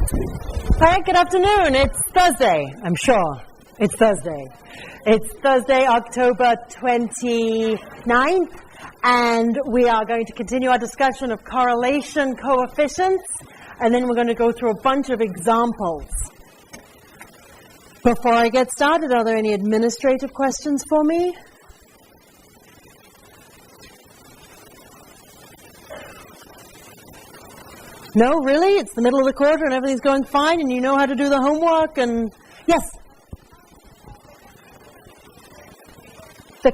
All right, good afternoon. It's Thursday, I'm sure. It's Thursday. It's Thursday, October 29th, and we are going to continue our discussion of correlation coefficients, and then we're going to go through a bunch of examples. Before I get started, are there any administrative questions for me? No, really? It's the middle of the quarter and everything's going fine and you know how to do the homework and... Yes? Okay.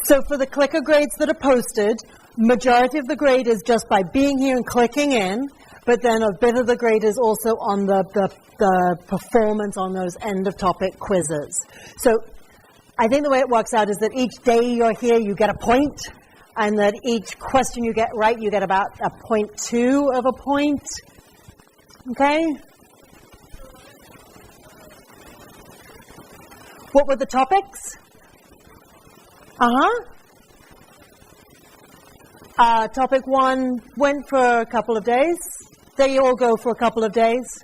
So for the clicker grades that are posted, majority of the grade is just by being here and clicking in, but then a bit of the grade is also on the performance on those end-of-topic quizzes. So I think the way it works out is that each day you're here, you get a point, and that each question you get right, you get about a 0.2 of a point. Okay? What were the topics? Topic 1 went for a couple of days. They all go for a couple of days.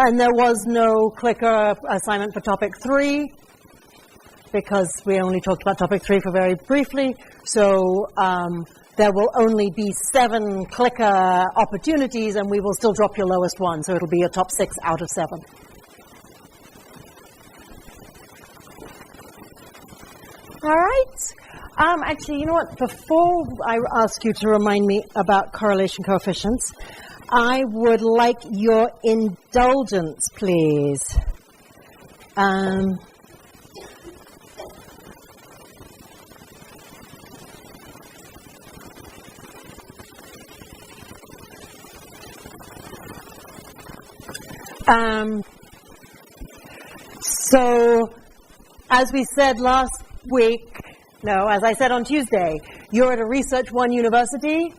And there was no clicker assignment for topic 3 because we only talked about topic 3 for very briefly. So there will only be 7 clicker opportunities and we will still drop your lowest one. So it'll be a top 6 out of 7. All right. Actually, you know what? Before I ask you to remind me about correlation coefficients, I would like your indulgence, please. So, as we said last week, as I said on Tuesday, you're at a Research One university,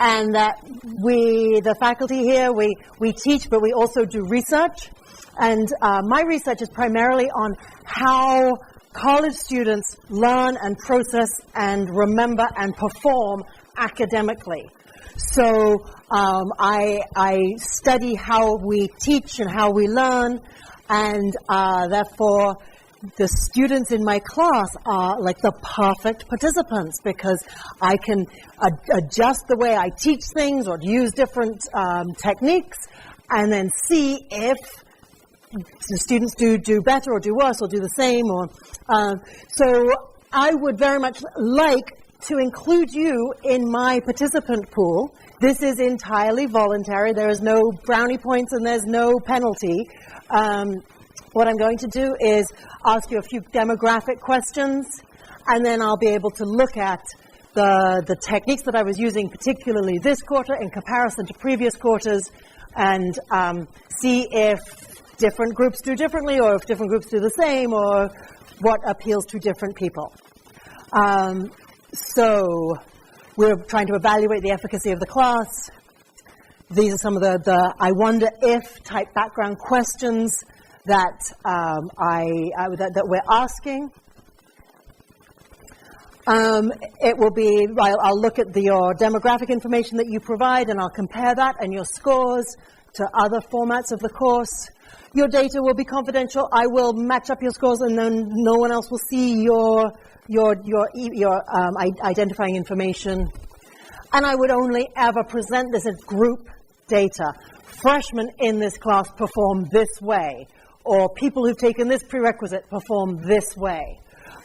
and that the faculty here, we teach, but we also do research. And my research is primarily on how college students learn and process and remember and perform academically. So I study how we teach and how we learn, and therefore the students in my class are like the perfect participants because I can adjust the way I teach things or use different techniques and then see if the students do better or do worse or do the same. So I would very much like to include you in my participant pool. This is entirely voluntary. There is no brownie points and there's no penalty. What I'm going to do is ask you a few demographic questions, and then I'll be able to look at the techniques that I was using, particularly this quarter in comparison to previous quarters, and see if different groups do differently, or if different groups do the same, or what appeals to different people. So we're trying to evaluate the efficacy of the class. These are some of the I wonder if type background questions that that we're asking. It will be, I'll look at your demographic information that you provide and I'll compare that and your scores to other formats of the course. Your data will be confidential. I will match up your scores and then no one else will see your identifying information. And I would only ever present this as group data. Freshmen in this class perform this way, or people who've taken this prerequisite perform this way.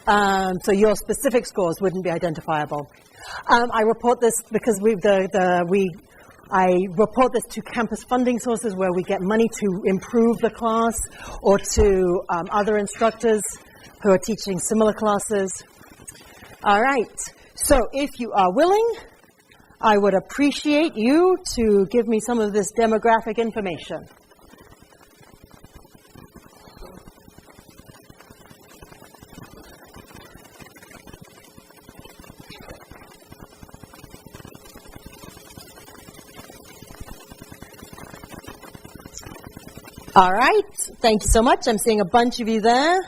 So your specific scores wouldn't be identifiable. I report this because I report this to campus funding sources where we get money to improve the class, or to other instructors who are teaching similar classes. All right. So if you are willing, I would appreciate you to give me some of this demographic information. All right, thank you so much. I'm seeing a bunch of you there.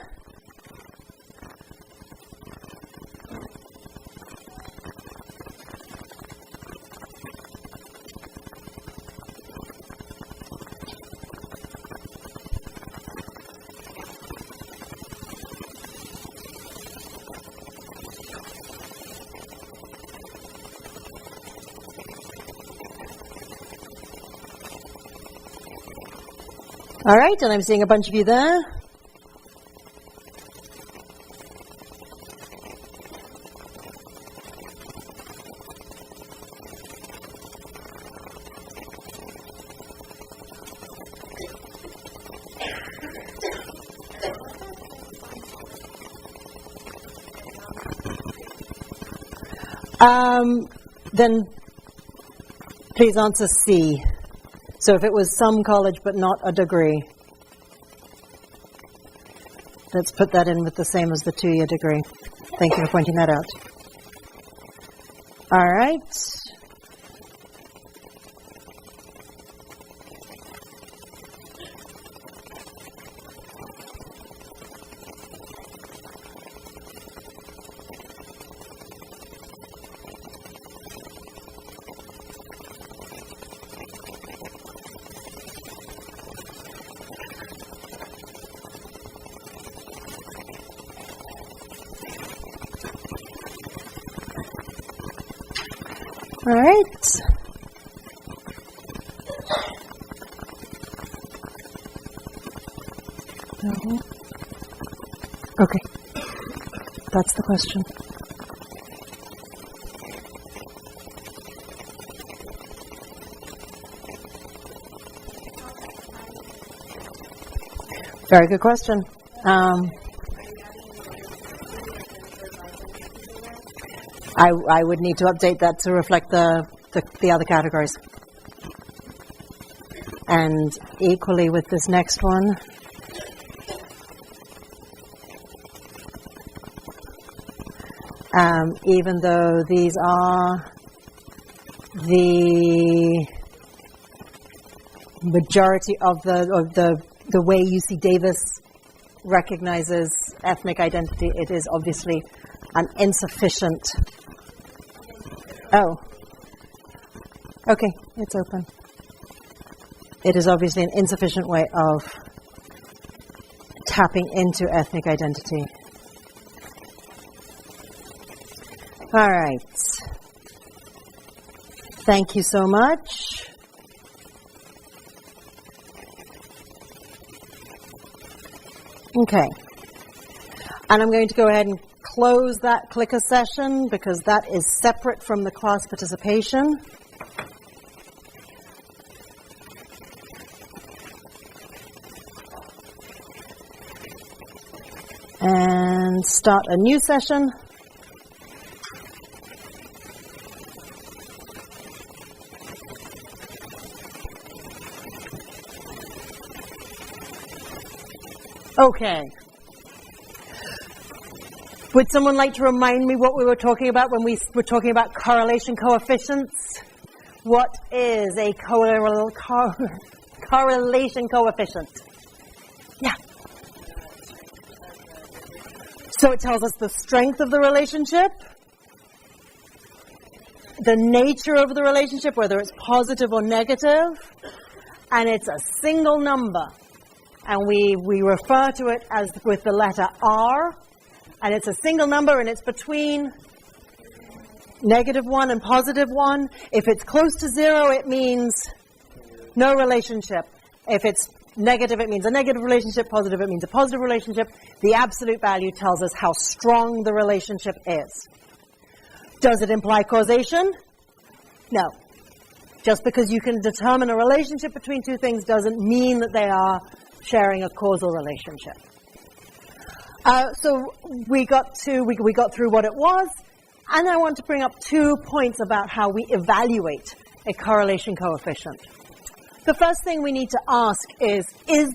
All right, and I'm seeing a bunch of you there. Then please answer C. So if it was some college but not a degree, let's put that in with the same as the 2-year degree. Thank you for pointing that out. All right. All right. Okay. That's the question. Very good question. I would need to update that to reflect the other categories. And equally with this next one, even though these are the majority of the way UC Davis recognizes ethnic identity, it is obviously an insufficient. Oh, okay, it's open. It is obviously an insufficient way of tapping into ethnic identity. All right. Thank you so much. Okay. And I'm going to go ahead and close that clicker session because that is separate from the class participation. And start a new session. Okay. Would someone like to remind me what we were talking about when we were talking about correlation coefficients? What is a correlation coefficient? Yeah. So it tells us the strength of the relationship, the nature of the relationship, whether it's positive or negative, and it's a single number. And we refer to it as with the letter R, and it's a single number, and it's between -1 and +1. If it's close to 0, it means no relationship. If it's negative, it means a negative relationship. Positive, it means a positive relationship. The absolute value tells us how strong the relationship is. Does it imply causation? No. Just because you can determine a relationship between two things doesn't mean that they are sharing a causal relationship. So we got through what it was, and I want to bring up 2 points about how we evaluate a correlation coefficient. The first thing we need to ask is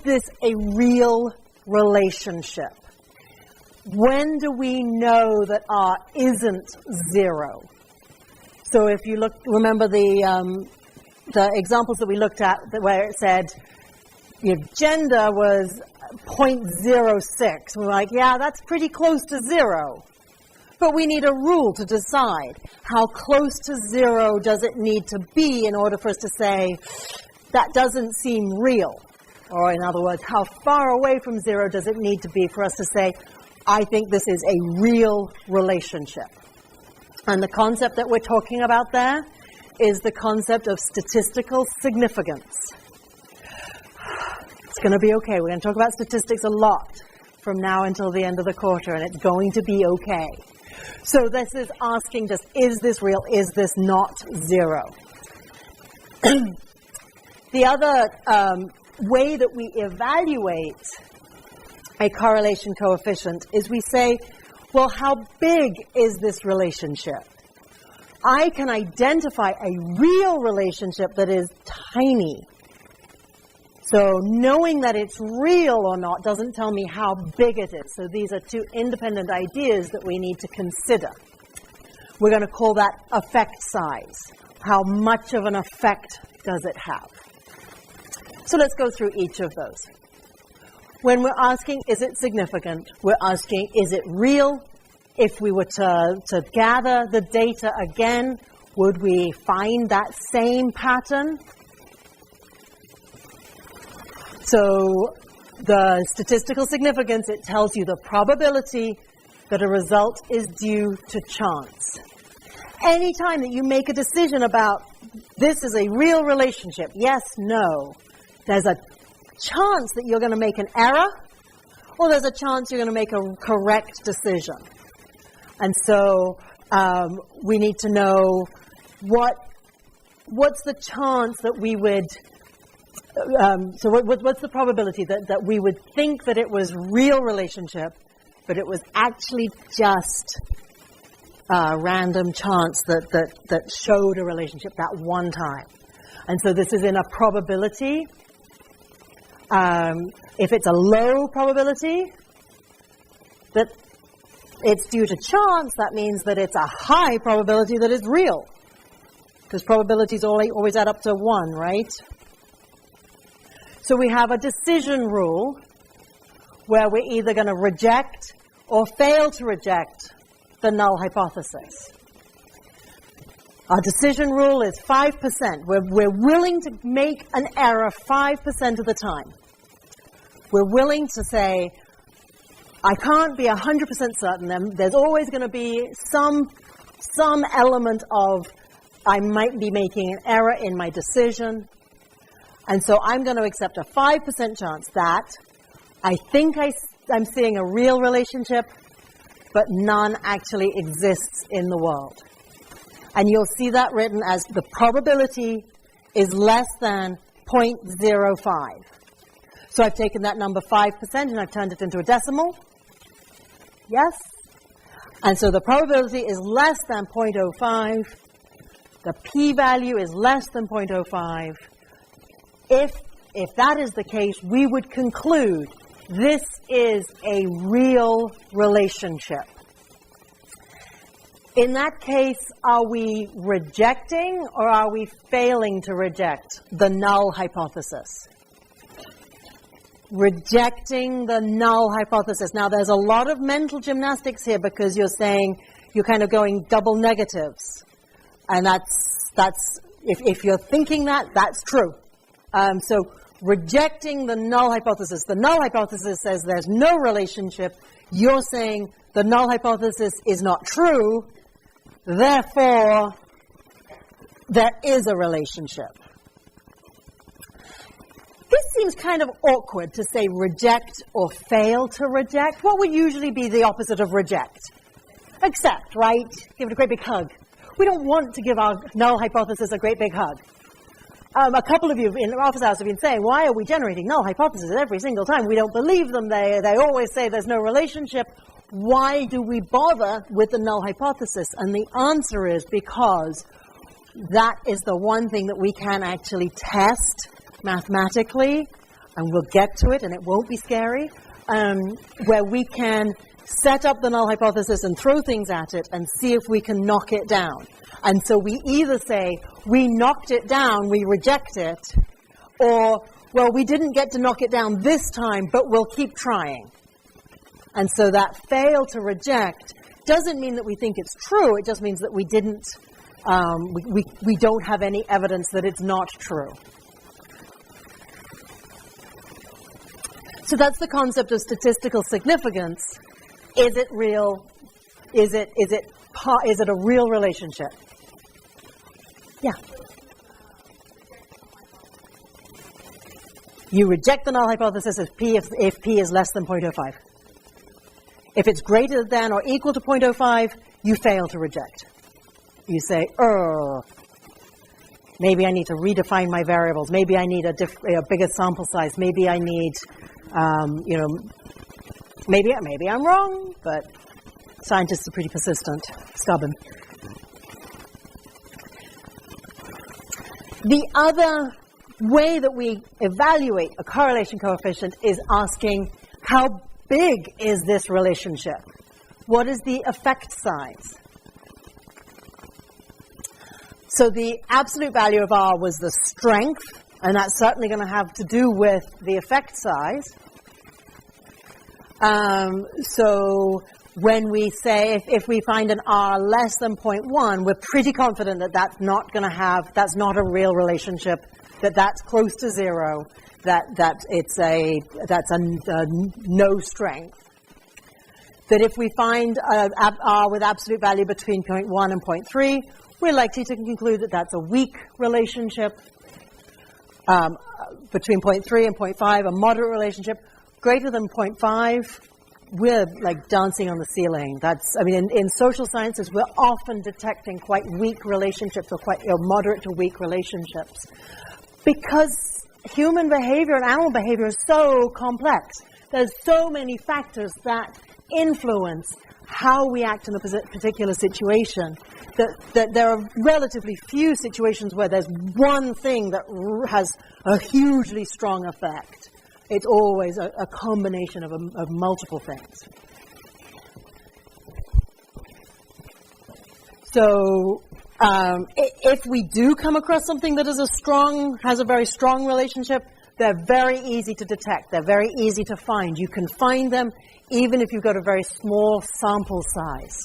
this a real relationship? When do we know that R isn't 0? So if you remember the examples that we looked at where it said, gender was 0.06. We're like, yeah, that's pretty close to 0. But we need a rule to decide how close to 0 does it need to be in order for us to say, that doesn't seem real. Or in other words, how far away from 0 does it need to be for us to say, I think this is a real relationship. And the concept that we're talking about there is the concept of statistical significance. It's going to be okay. We're going to talk about statistics a lot from now until the end of the quarter, and it's going to be okay. So this is asking just, is this real? Is this not zero? The other way that we evaluate a correlation coefficient is we say, well, how big is this relationship? I can identify a real relationship that is tiny. So knowing that it's real or not doesn't tell me how big it is. So these are two independent ideas that we need to consider. We're going to call that effect size. How much of an effect does it have? So let's go through each of those. When we're asking, is it significant? We're asking, is it real? If we were to gather the data again, would we find that same pattern? So the statistical significance, it tells you the probability that a result is due to chance. Anytime that you make a decision about this is a real relationship, yes, no, there's a chance that you're going to make an error, or there's a chance you're going to make a correct decision. And so we need to know what's the chance that we would, so what's the probability that we would think that it was real relationship, but it was actually just random chance that showed a relationship that one time. And so this is in a probability. If it's a low probability that it's due to chance, that means that it's a high probability that it's real. Because probabilities always add up to 1, right? So we have a decision rule where we're either going to reject or fail to reject the null hypothesis. Our decision rule is 5%. We're willing to make an error 5% of the time. We're willing to say, I can't be 100% certain. There's always going to be some element of I might be making an error in my decision. And so I'm going to accept a 5% chance that I think I'm seeing a real relationship, but none actually exists in the world. And you'll see that written as the probability is less than 0.05. So I've taken that number 5% and I've turned it into a decimal. Yes? And so the probability is less than 0.05. The p-value is less than 0.05. If that is the case, we would conclude this is a real relationship. In that case, are we rejecting or are we failing to reject the null hypothesis? Rejecting the null hypothesis. Now, there's a lot of mental gymnastics here because you're saying you're kind of going double negatives. And that's if you're thinking that, that's true. So rejecting the null hypothesis. The null hypothesis says there's no relationship. You're saying the null hypothesis is not true. Therefore, there is a relationship. This seems kind of awkward to say reject or fail to reject. What would usually be the opposite of reject? Accept, right? Give it a great big hug. We don't want to give our null hypothesis a great big hug. A couple of you in the office hours have been saying, why are we generating null hypotheses every single time? We don't believe them. They always say there's no relationship. Why do we bother with the null hypothesis? And the answer is because that is the one thing that we can actually test mathematically, and we'll get to it, and it won't be scary, where we can set up the null hypothesis and throw things at it and see if we can knock it down. And so we either say, we knocked it down, we reject it, or, well, we didn't get to knock it down this time, but we'll keep trying. And so that fail to reject doesn't mean that we think it's true, it just means that we didn't, we don't have any evidence that it's not true. So that's the concept of statistical significance. Is it real? Is it a real relationship? Yeah. You reject the null hypothesis if P is less than 0.05. If it's greater than or equal to 0.05, you fail to reject. You say, maybe I need to redefine my variables. Maybe I need a bigger sample size. Maybe I need, maybe I'm wrong, but scientists are pretty persistent, stubborn. The other way that we evaluate a correlation coefficient is asking, how big is this relationship? What is the effect size? So the absolute value of R was the strength, and that's certainly going to have to do with the effect size. So when we say, if we find an R less than 0.1, we're pretty confident that that's not a real relationship, that's close to zero, that's a no strength. That if we find R with absolute value between 0.1 and 0.3, we're likely to conclude that that's a weak relationship. Between 0.3 and 0.5, a moderate relationship. Greater than 0.5, we're like dancing on the ceiling. In social sciences, we're often detecting quite weak relationships or quite moderate to weak relationships. Because human behavior and animal behavior is so complex. There's so many factors that influence how we act in a particular situation, that there are relatively few situations where there's one thing that has a hugely strong effect. It's always a combination of multiple things. So if we do come across something that has a very strong relationship, they're very easy to detect. They're very easy to find. You can find them even if you've got a very small sample size.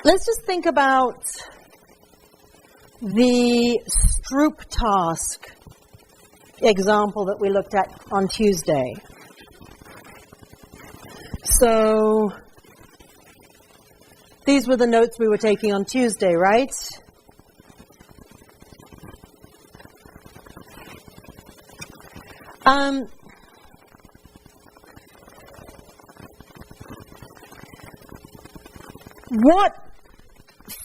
Let's just think about the Stroop task example that we looked at on Tuesday. So these were the notes we were taking on Tuesday, right? What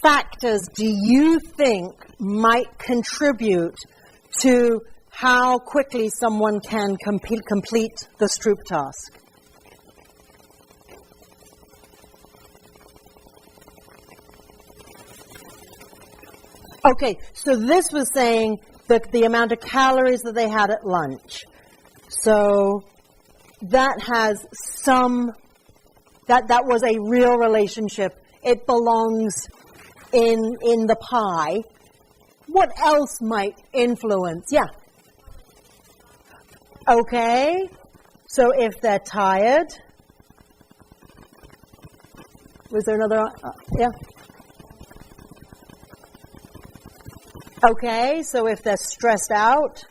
factors do you think might contribute to how quickly someone can complete the Stroop task? Okay, so this was saying the amount of calories that they had at lunch. So that has that was a real relationship. It belongs in the pie. What else might influence? Yeah. Okay. So if they're tired. Was there another? Yeah. Okay. So if they're stressed out.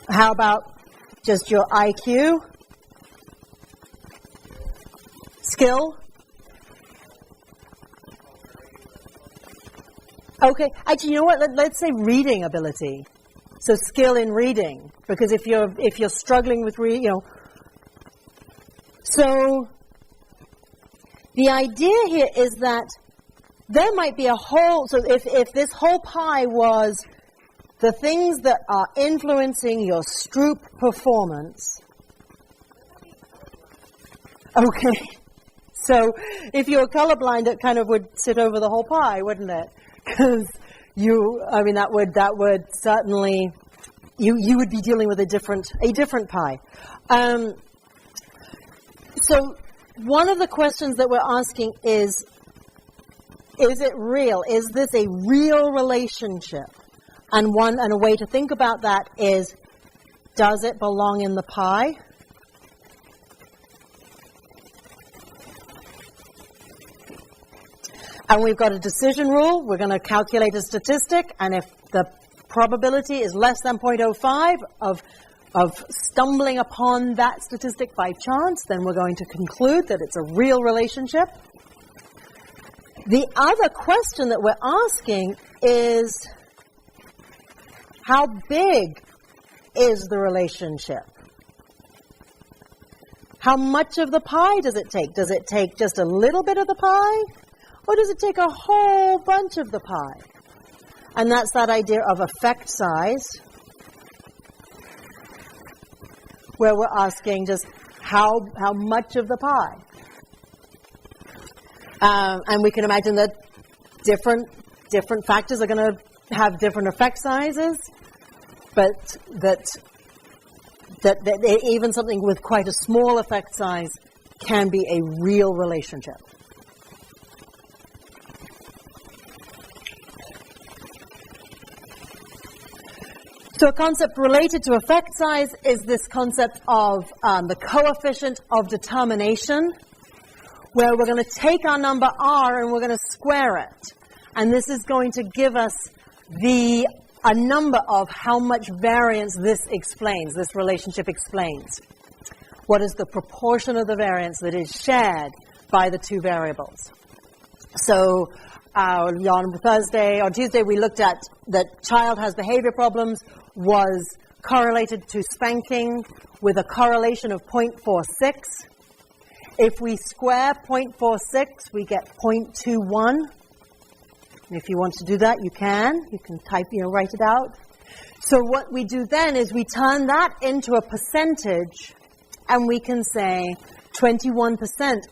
How about just your IQ? Skill? Okay, actually, you know what? Let's say reading ability. So skill in reading, because if you're struggling with reading, So the idea here is that there might be a whole. So if this whole pie was the things that are influencing your Stroop performance. Okay. So if you were colorblind, it kind of would sit over the whole pie, wouldn't it? Because that would certainly, you would be dealing with a different pie. So one of the questions that we're asking is it real? Is this a real relationship? And a way to think about that is, does it belong in the pie? And we've got a decision rule. We're going to calculate a statistic, and if the probability is less than 0.05 of stumbling upon that statistic by chance, then we're going to conclude that it's a real relationship. The other question that we're asking is, how big is the relationship? How much of the pie does it take? Does it take just a little bit of the pie? Or does it take a whole bunch of the pie? And that's that idea of effect size, where we're asking just how much of the pie. And we can imagine that different factors are going to have different effect sizes, but that even something with quite a small effect size can be a real relationship. So a concept related to effect size is this concept of the coefficient of determination, where we're going to take our number r and we're going to square it. And this is going to give us a number of how much variance this explains, this relationship explains. What is the proportion of the variance that is shared by the two variables? So on Tuesday, we looked at that child has behavior problems was correlated to spanking with a correlation of 0.46. If we square 0.46, we get 0.21. If you want to do that, you can. You can type, write it out. So what we do then is we turn that into a percentage, and we can say 21%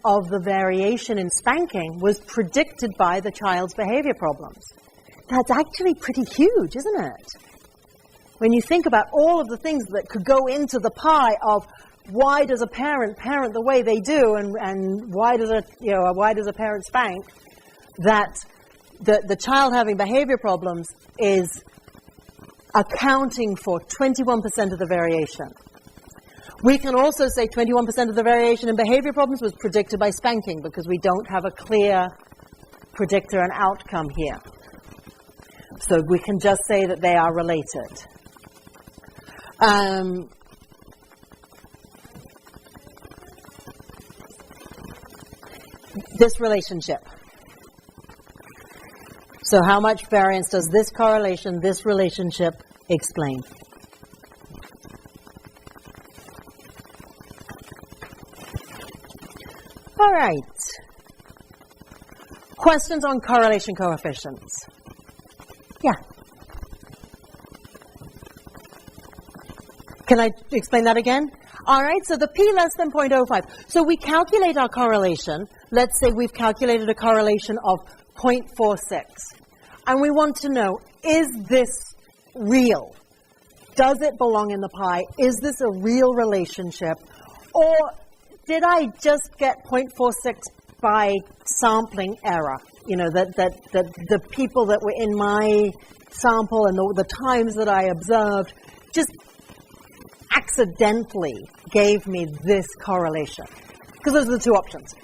of the variation in spanking was predicted by the child's behavior problems. That's actually pretty huge, isn't it? When you think about all of the things that could go into the pie of why does a parent the way they do, and why does a parent spank, that the child having behavior problems is accounting for 21% of the variation. We can also say 21% of the variation in behavior problems was predicted by spanking, because we don't have a clear predictor and outcome here. So we can just say that they are related. This relationship. So how much variance does this correlation, this relationship, explain? All right. Questions on correlation coefficients? Yeah. Can I explain that again? All right, so the p less than 0.05. So we calculate our correlation. Let's say we've calculated a correlation of 0.46. And we want to know, is this real? Does it belong in the pie? Is this a real relationship? Or did I just get 0.46 by sampling error? That the people that were in my sample and the times that I observed just accidentally gave me this correlation. Because those are the two options.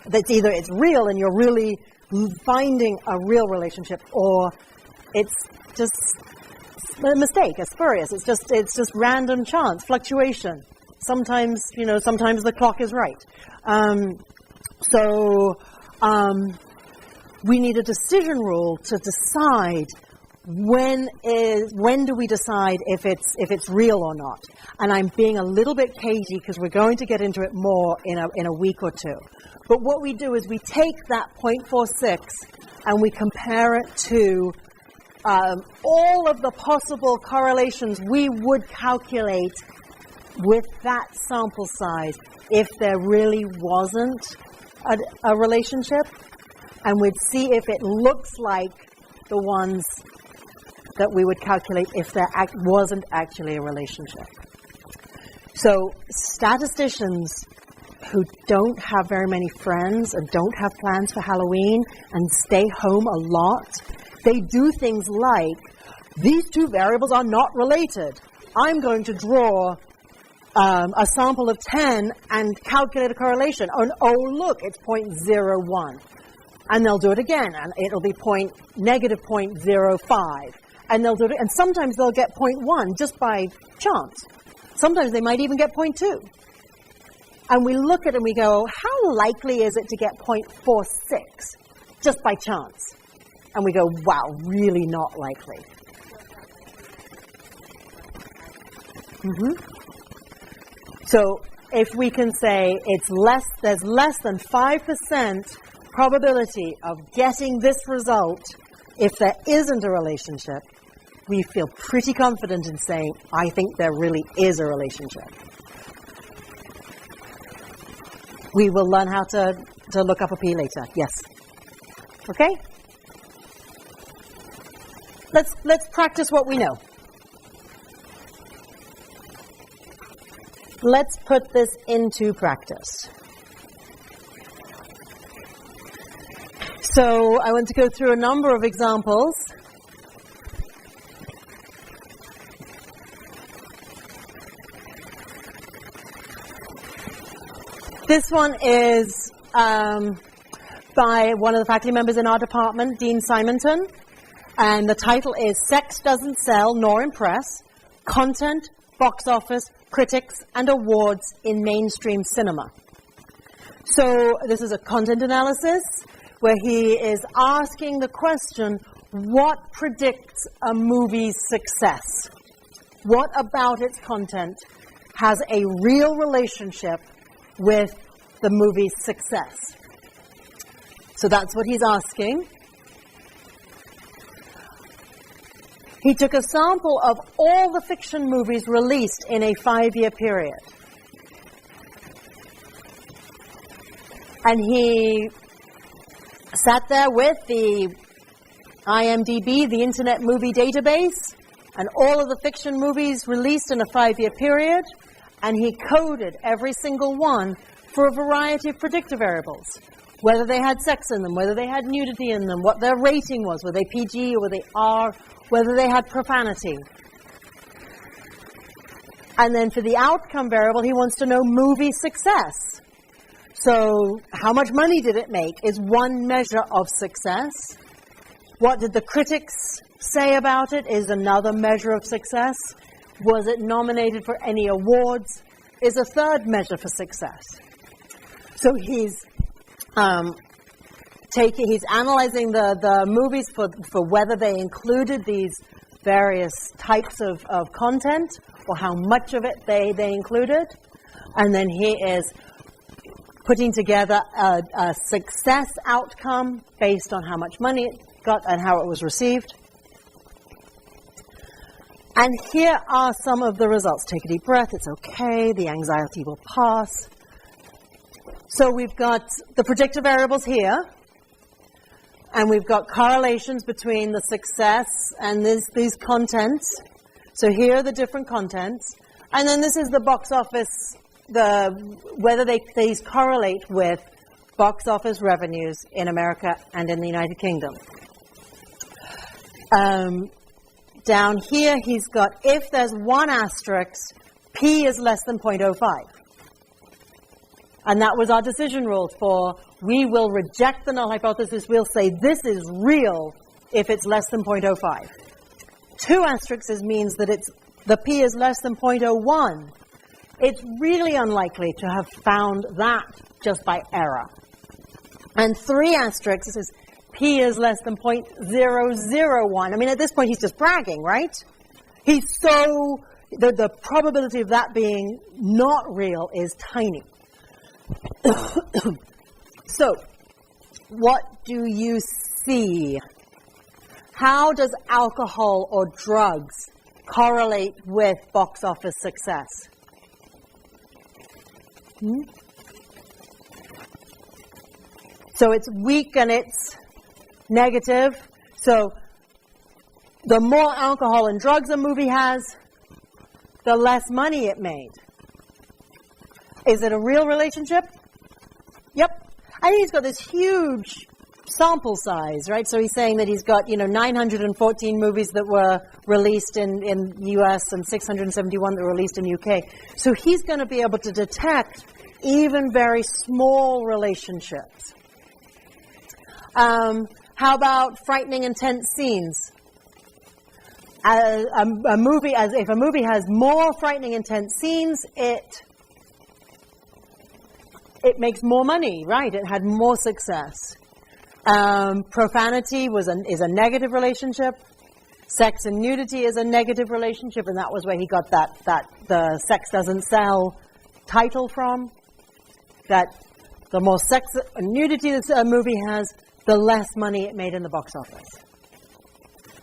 That's either it's real and you're really finding a real relationship, or it's just a mistake, a spurious. It's just random chance, fluctuation. Sometimes the clock is right. We need a decision rule to decide when do we decide if it's real or not. And I'm being a little bit cagey because we're going to get into it more in a week or two. But what we do is we take that 0.46 and we compare it to all of the possible correlations we would calculate with that sample size if there really wasn't a relationship, and we'd see if it looks like the ones that we would calculate if there wasn't actually a relationship. So statisticians who don't have very many friends and don't have plans for Halloween and stay home a lot, they do things like, these two variables are not related. I'm going to draw a sample of 10 and calculate a correlation. Oh, look, it's 0.01. And they'll do it again, and it'll be negative 0.05. And they'll do it, and sometimes they'll get 0.1 just by chance. Sometimes they might even get 0.2. And we look at it and we go, how likely is it to get 0.46? just by chance. And we go, wow, really not likely. So if we can say there's less than 5% probability of getting this result if there isn't a relationship, we feel pretty confident in saying, I think there really is a relationship. We will learn how to look up a P later. Yes. Okay? Let's practice what we know. Let's put this into practice. So I want to go through a number of examples. This one is by one of the faculty members in our department, Dean Simonton, and the title is Sex Doesn't Sell Nor Impress, Content, Box Office, Critics, and Awards in Mainstream Cinema. So this is a content analysis where he is asking the question, what predicts a movie's success? What about its content has a real relationship with the movie's success? So that's what he's asking. He took a sample of all the fiction movies released in a 5-year period. And he sat there with the IMDb, the Internet Movie Database, and all of the fiction movies released in a 5-year period, and he coded every single one for a variety of predictor variables. Whether they had sex in them, whether they had nudity in them, what their rating was, were they PG or were they R, whether they had profanity. And then for the outcome variable, he wants to know movie success. So how much money did it make is one measure of success. What did the critics say about it is another measure of success. Was it nominated for any awards is a third measure for success. So he's analyzing the movies for whether they included these various types of content or how much of it they included. And then he is putting together a success outcome based on how much money it got and how it was received. And here are some of the results. Take a deep breath. It's okay. The anxiety will pass. So we've got the predictor variables here. And we've got correlations between the success and these contents. So here are the different contents. And then this is the box office, whether these correlate with box office revenues in America and in the United Kingdom. Down here, he's got, if there's one asterisk, P is less than 0.05. And that was our decision rule for, we will reject the null hypothesis. We'll say this is real if it's less than 0.05. 2 asterisks means that the P is less than 0.01. It's really unlikely to have found that just by error. And 3 asterisks is P is less than 0.001. I mean, at this point, he's just bragging, right? The probability of that being not real is tiny. So, what do you see? How does alcohol or drugs correlate with box office success? So it's weak and it's negative. So the more alcohol and drugs a movie has, the less money it made. Is it a real relationship? Yep. I think he's got this huge sample size, right? So he's saying that he's got, 914 movies that were released in the US and 671 that were released in the UK. So he's going to be able to detect even very small relationships. How about frightening, intense scenes? If a movie has more frightening, intense scenes, it makes more money, right? It had more success. Profanity is a negative relationship. Sex and nudity is a negative relationship, and that was where he got that the sex doesn't sell title from. That the more sex and nudity this movie has, the less money it made in the box office.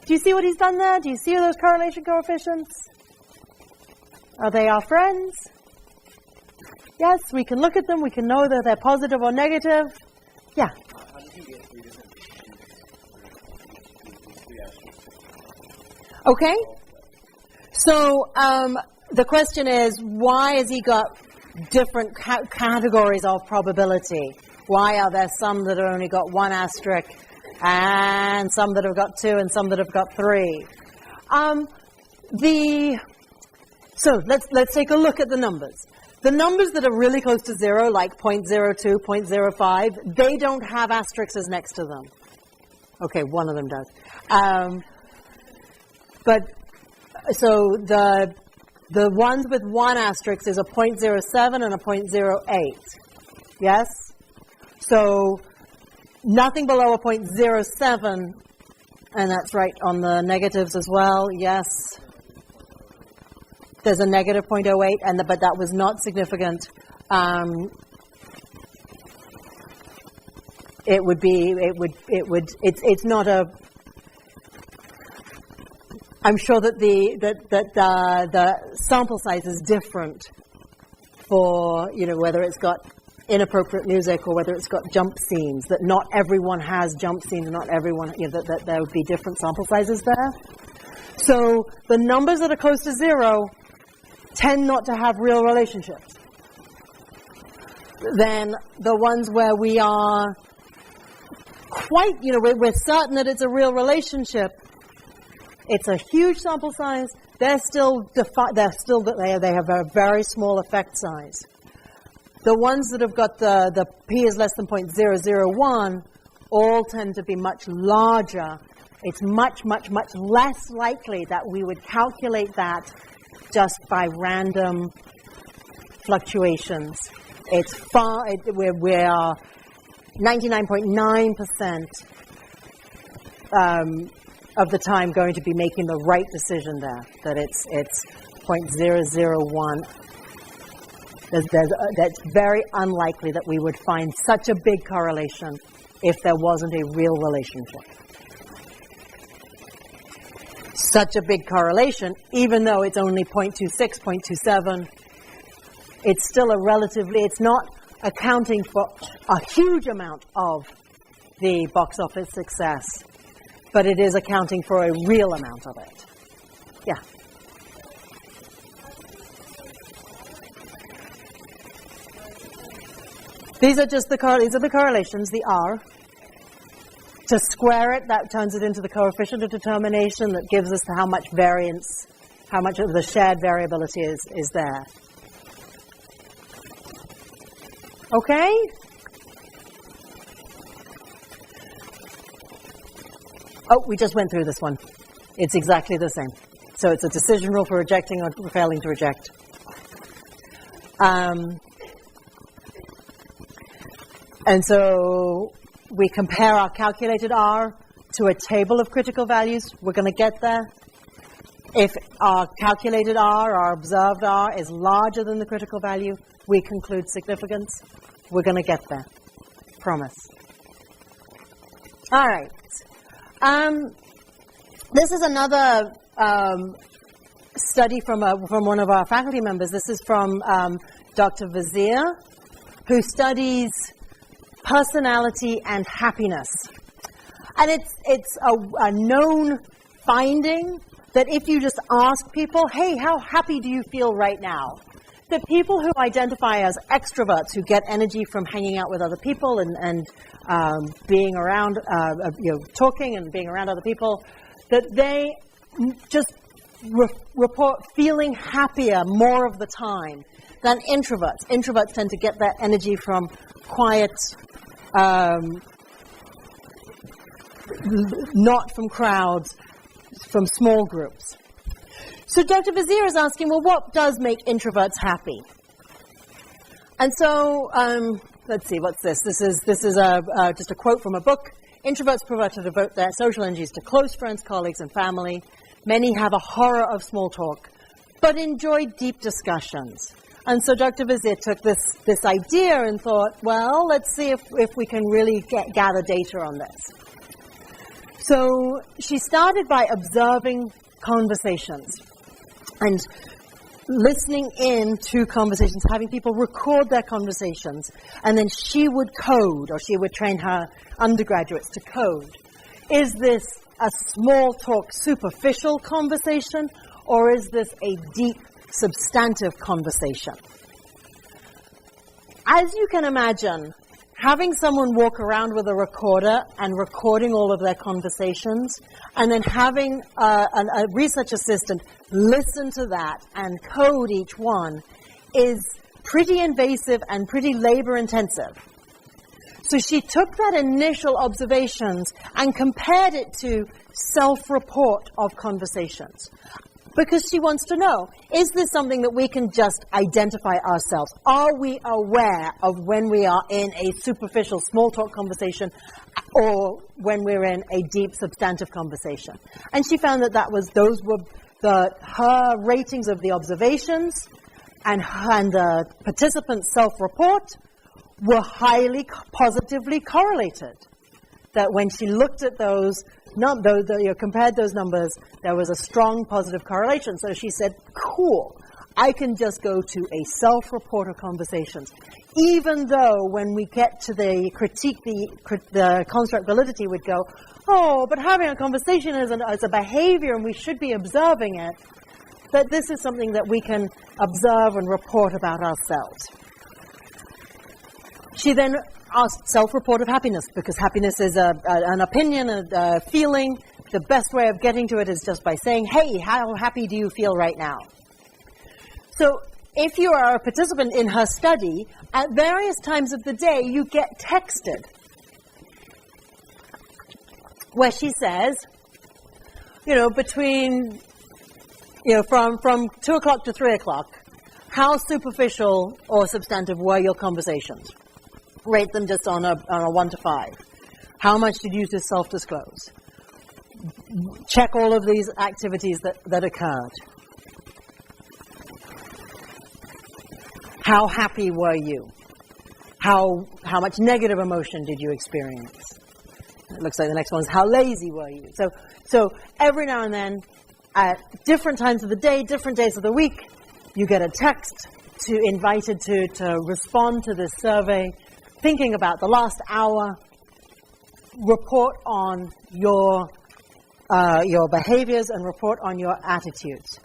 Do you see what he's done there? Do you see those correlation coefficients? Are they our friends? Yes, we can look at them. We can know that they're positive or negative. Yeah. How did you get 3 different Okay. So the question is, why has he got different categories of probability? Why are there some that have only got 1 asterisk, and some that have got 2, and some that have got 3? So let's take a look at the numbers. The numbers that are really close to 0, like 0.02, 0.05, they don't have asterisks next to them. Okay, one of them does. But so the ones with 1 asterisk is a 0.07 and a 0.08. Yes? So nothing below a 0.07, and that's right on the negatives as well. Yes. There's a negative 0.08, but that was not significant. It's not a. I'm sure that the sample size is different for, whether it's got inappropriate music or whether it's got jump scenes. That not everyone has jump scenes, not everyone, that there would be different sample sizes there. So the numbers that are close to 0 tend not to have real relationships. Then the ones where we are quite, we're certain that it's a real relationship. It's a huge sample size. They have a very small effect size. The ones that have got the p is less than 0.001 all tend to be much larger. It's much, much, much less likely that we would calculate that just by random fluctuations. It's we are 99.9% of the time going to be making the right decision there. That it's 0.001. That's very unlikely that we would find such a big correlation if there wasn't a real relationship. Such a big correlation, even though it's only 0.26, 0.27, it's still it's not accounting for a huge amount of the box office success, but it is accounting for a real amount of it. Yeah. These are the correlations, the R. To square it, that turns it into the coefficient of determination that gives us how much variance, how much of the shared variability is there. Okay? Oh, we just went through this one. It's exactly the same. So it's a decision rule for rejecting or failing to reject. And so we compare our calculated R to a table of critical values. We're going to get there. If our calculated R, our observed R, is larger than the critical value, we conclude significance. We're going to get there. Promise. All right. This is another study from one of our faculty members. This is from Dr. Vazir, who studies personality and happiness. And it's a known finding that if you just ask people, hey, how happy do you feel right now? That people who identify as extroverts, who get energy from hanging out with other people and being around, talking and being around other people, that they just report feeling happier more of the time than introverts. Introverts tend to get their energy from quiet, not from crowds, from small groups. So Dr. Vazir is asking, well, what does make introverts happy? And so, let's see, what's this? This is just a quote from a book. Introverts prefer to devote their social energies to close friends, colleagues, and family. Many have a horror of small talk, but enjoy deep discussions. And so Dr. Vazir took this idea and thought, well, let's see if we can really gather data on this. So she started by observing conversations and listening in to conversations, having people record their conversations, and then she would code, or she would train her undergraduates to code. Is this a small talk, superficial conversation, or is this a deep, substantive conversation? As you can imagine, having someone walk around with a recorder and recording all of their conversations, and then having a research assistant listen to that and code each one is pretty invasive and pretty labor-intensive. So she took that initial observations and compared it to self-report of conversations. Because she wants to know, is this something that we can just identify ourselves? Are we aware of when we are in a superficial small talk conversation or when we're in a deep substantive conversation? And she found that those were her ratings of the observations and the participants' self-report were highly positively correlated. That when she looked at those, compared those numbers, there was a strong positive correlation. So she said, cool, I can just go to a self-report of conversations. Even though when we get to the critique, the construct validity would go, oh, but having a conversation is a behavior and we should be observing it, that this is something that we can observe and report about ourselves. She then asked self-report of happiness, because happiness is an opinion, a feeling. The best way of getting to it is just by saying, hey, how happy do you feel right now? So if you are a participant in her study, at various times of the day, you get texted where she says, between, from 2 o'clock to 3 o'clock, how superficial or substantive were your conversations? Rate them just on a 1 to 5. How much did you just self-disclose? Check all of these activities that occurred. How happy were you? How much negative emotion did you experience? It looks like the next one is how lazy were you? So every now and then, at different times of the day, different days of the week, you get a text invited to respond to this survey, thinking about the last hour, report on your behaviors and report on your attitudes.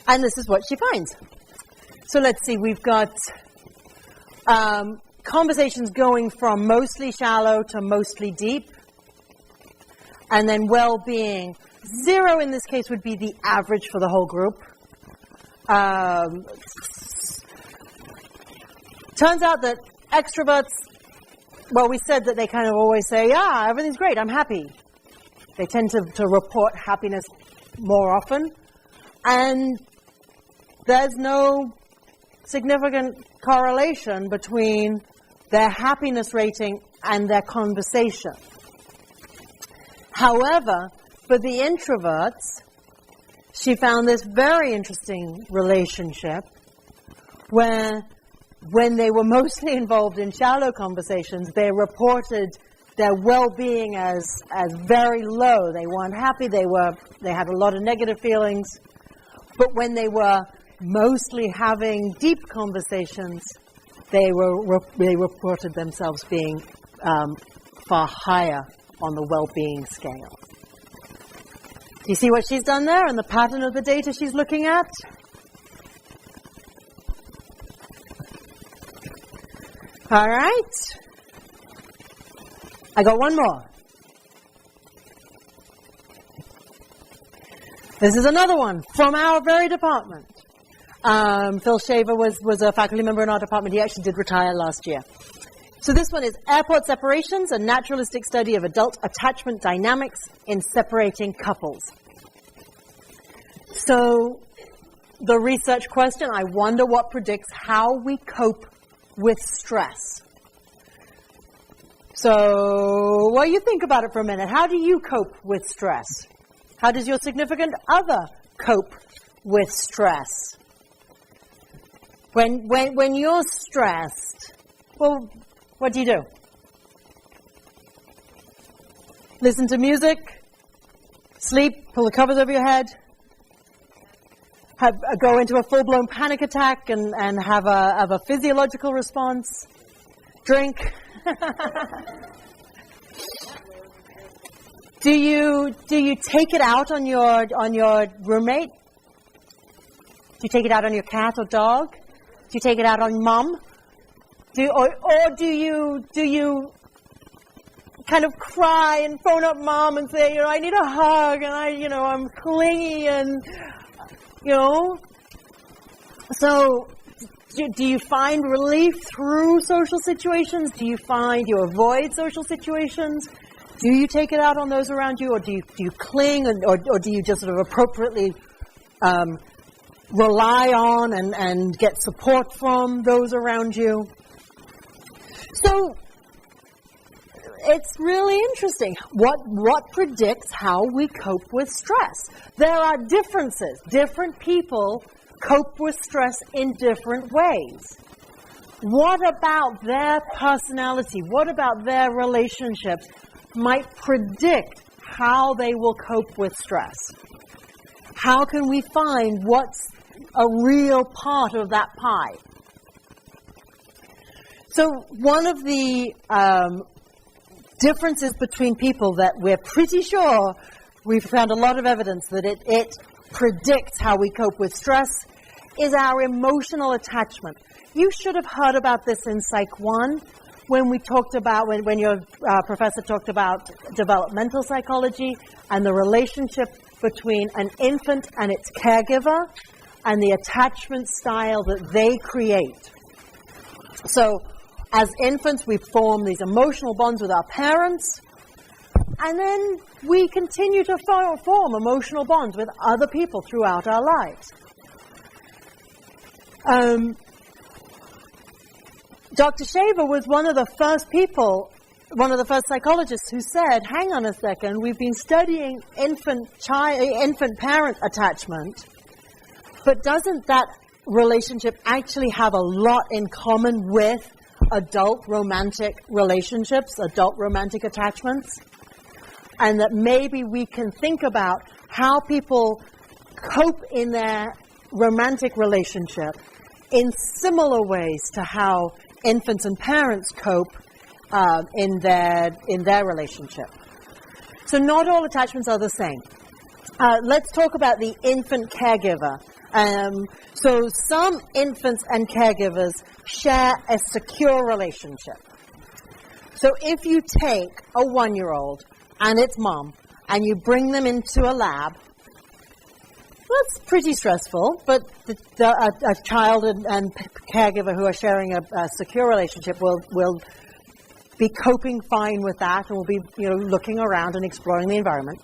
And this is what she finds. So let's see, we've got conversations going from mostly shallow to mostly deep, and then well-being. 0 in this case would be the average for the whole group. Turns out that extroverts, well, we said that they kind of always say, yeah, everything's great, I'm happy. They tend to report happiness more often. And there's no significant correlation between their happiness rating and their conversation. However, for the introverts, she found this very interesting relationship where when they were mostly involved in shallow conversations, they reported their well-being as very low. They weren't happy. They had a lot of negative feelings. But when they were mostly having deep conversations, they reported themselves being far higher on the well-being scale. Do you see what she's done there and the pattern of the data she's looking at? All right. I got one more. This is another one from our very department. Phil Shaver was a faculty member in our department. He actually did retire last year. So this one is Airport Separations, a naturalistic study of adult attachment dynamics in separating couples. So the research question, I wonder what predicts how we cope with stress. So, well, you think about it for a minute. How do you cope with stress? How does your significant other cope with stress? When you're stressed, well, what do? Listen to music, sleep, pull the covers over your head, go into a full-blown panic attack and have a physiological response, drink. Do you take it out on your roommate? Do you take it out on your cat or dog? Do you take it out on mom? Or do you kind of cry and phone up mom and say, I need a hug and I'm clingy and So do you find relief through social situations? Do you find you avoid social situations? Do you take it out on those around you, or do you cling, or do you just sort of appropriately rely on and get support from those around you? So it's really interesting. What predicts how we cope with stress? There are differences. Different people cope with stress in different ways. What about their personality? What about their relationships might predict how they will cope with stress? How can we find what's a real part of that pie? So one of the differences between people that we're pretty sure we've found a lot of evidence that it predicts how we cope with stress is our emotional attachment. You should have heard about this in Psych 1 when we talked about, when your professor talked about developmental psychology and the relationship between an infant and its caregiver and the attachment style that they create. So as infants, we form these emotional bonds with our parents, and then we continue to form emotional bonds with other people throughout our lives. Dr. Shaver was one of the first psychologists who said, hang on a second, we've been studying infant-parent attachment, but doesn't that relationship actually have a lot in common with adult romantic relationships, adult romantic attachments? And that maybe we can think about how people cope in their romantic relationship in similar ways to how infants and parents cope in their relationship. So not all attachments are the same. Let's talk about the infant caregiver. So some infants and caregivers share a secure relationship. So if you take a 1-year-old and its mom and you bring them into a lab, that's pretty stressful, but a child and caregiver who are sharing a secure relationship will be coping fine with that and will be looking around and exploring the environment.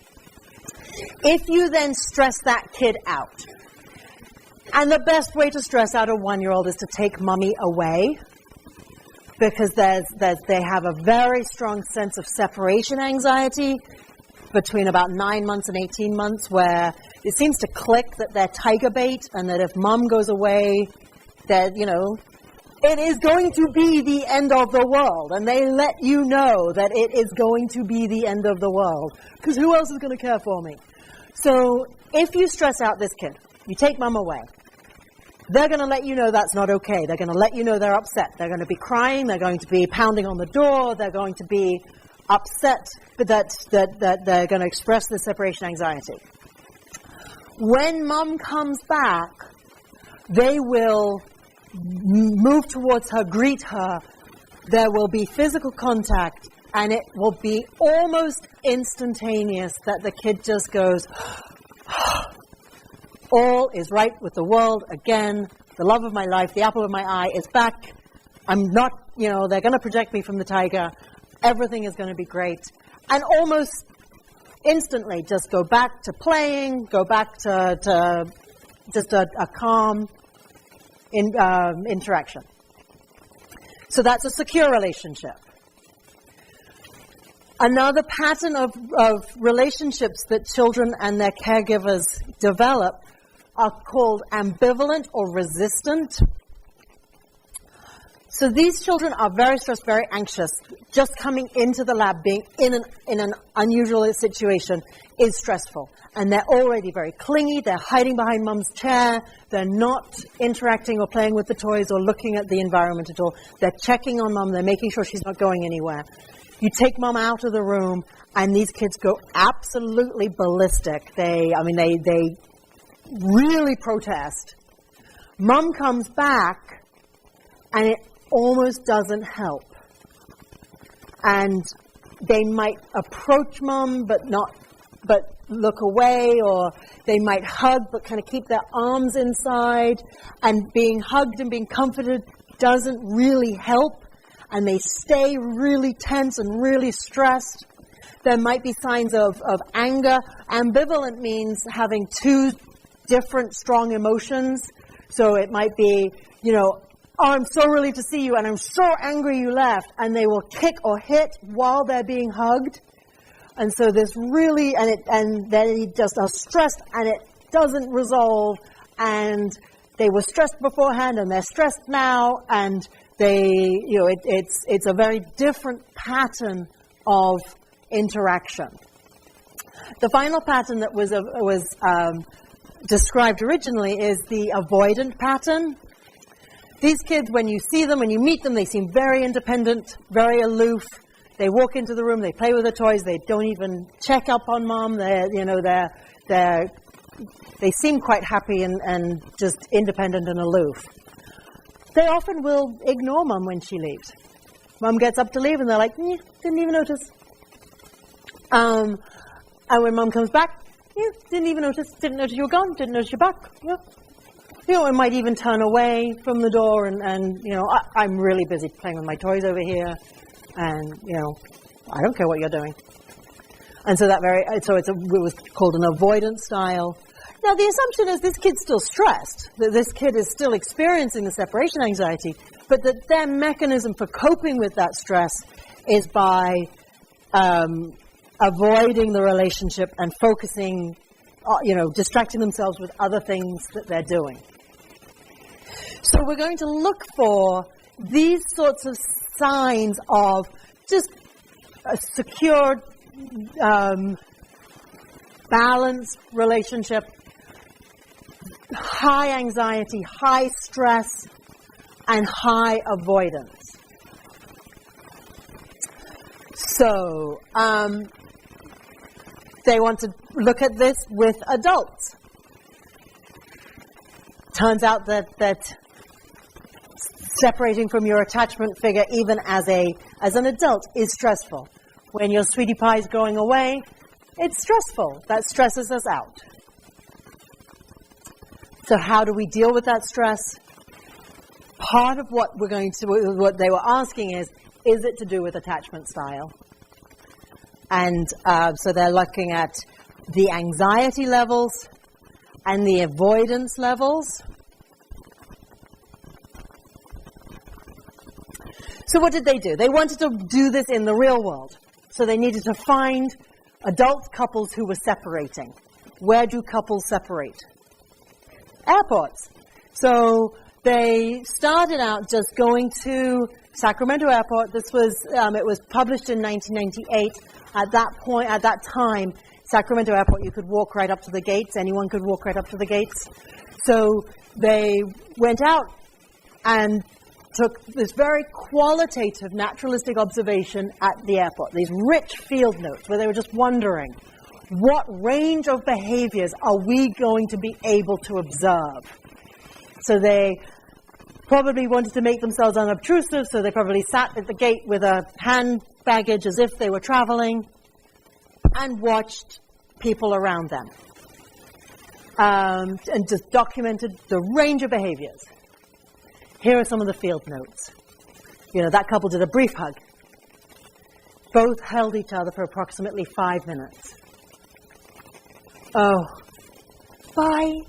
If you then stress that kid out, and the best way to stress out a 1-year-old is to take mommy away, because they have a very strong sense of separation anxiety between about 9 months and 18 months, where it seems to click that they're tiger bait, and that if mom goes away, that, it is going to be the end of the world. And they let you know that it is going to be the end of the world, because who else is going to care for me? So if you stress out this kid, you take mom away, they're going to let you know that's not okay. They're going to let you know they're upset. They're going to be crying. They're going to be pounding on the door. They're going to be upset that they're going to express the separation anxiety. When mom comes back, they will move towards her, greet her. There will be physical contact, and it will be almost instantaneous that the kid just goes, all is right with the world again. The love of my life, the apple of my eye is back. I'm not, they're going to project me from the tiger. Everything is going to be great. And almost instantly just go back to playing, go back to just a calm interaction. So that's a secure relationship. Another pattern of relationships that children and their caregivers develop are called ambivalent or resistant. So these children are very stressed, very anxious. Just coming into the lab, being in an unusual situation is stressful. And they're already very clingy. They're hiding behind mom's chair. They're not interacting or playing with the toys or looking at the environment at all. They're checking on mom. They're making sure she's not going anywhere. You take mom out of the room, and these kids go absolutely ballistic. They really protest. Mom comes back, and it almost doesn't help. And they might approach mom, but look away, or they might hug, but kind of keep their arms inside. And being hugged and being comforted doesn't really help. And they stay really tense and really stressed. There might be signs of anger. Ambivalent means having two different strong emotions. So it might be, oh, I'm so relieved to see you, and I'm so angry you left. And they will kick or hit while they're being hugged. And so this really, and they just are stressed, and it doesn't resolve. And they were stressed beforehand, and they're stressed now, and it's a very different pattern of interaction. The final pattern that was described originally is the avoidant pattern. These kids, when you see them, when you meet them, they seem very independent, very aloof. They walk into the room, they play with the toys, they don't even check up on mom. They seem quite happy and just independent and aloof. They often will ignore mom when she leaves. Mom gets up to leave, and they're like, didn't even notice. And when mom comes back, didn't even notice. Didn't notice you were gone. Didn't notice you're back. It might even turn away from the door, and I'm really busy playing with my toys over here, and I don't care what you're doing. And so it was called an avoidance style. Now, the assumption is this kid's still stressed, that this kid is still experiencing the separation anxiety, but that their mechanism for coping with that stress is by avoiding the relationship and focusing, distracting themselves with other things that they're doing. So we're going to look for these sorts of signs of just a secure, balanced relationship, high anxiety, high stress, and high avoidance. So they want to look at this with adults. Turns out that separating from your attachment figure, even as an adult, is stressful. When your sweetie pie is going away, it's stressful. That stresses us out. So how do we deal with that stress? Part of what they were asking is it to do with attachment style? And so they're looking at the anxiety levels and the avoidance levels. So what did they do? They wanted to do this in the real world. So they needed to find adult couples who were separating. Where do couples separate? Airports. So they started out just going to Sacramento Airport. This was, it was published in 1998. At that time, Sacramento Airport, you could walk right up to the gates. Anyone could walk right up to the gates. So they went out and took this very qualitative, naturalistic observation at the airport, these rich field notes where they were just wondering, what range of behaviors are we going to be able to observe? So they probably wanted to make themselves unobtrusive, so they probably sat at the gate with a hand baggage as if they were traveling and watched people around them and just documented the range of behaviors. Here are some of the field notes. That couple did a brief hug. Both held each other for approximately 5 minutes. Oh, bye.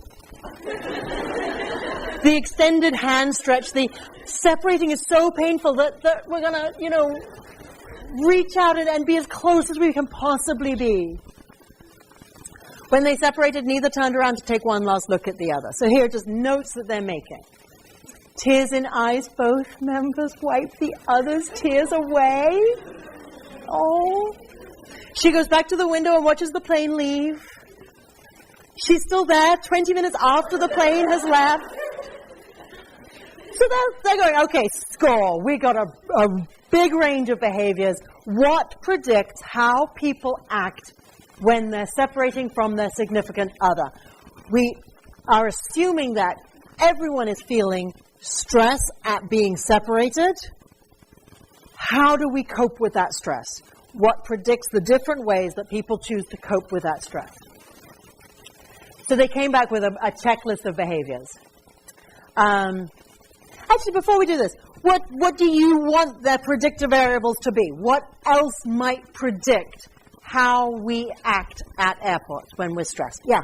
The extended hand stretch, the separating is so painful that we're going to, reach out and be as close as we can possibly be. When they separated, neither turned around to take one last look at the other. So here are just notes that they're making. Tears in eyes, both members wipe the other's tears away. Oh. She goes back to the window and watches the plane leave. She's still there 20 minutes after the plane has left. So they're going, okay, score. We got a big range of behaviors. What predicts how people act when they're separating from their significant other? We are assuming that everyone is feeling stress at being separated. How do we cope with that stress? What predicts the different ways that people choose to cope with that stress? So they came back with a checklist of behaviors. Actually, before we do this, what do you want their predictor variables to be? What else might predict how we act at airports when we're stressed? Yeah.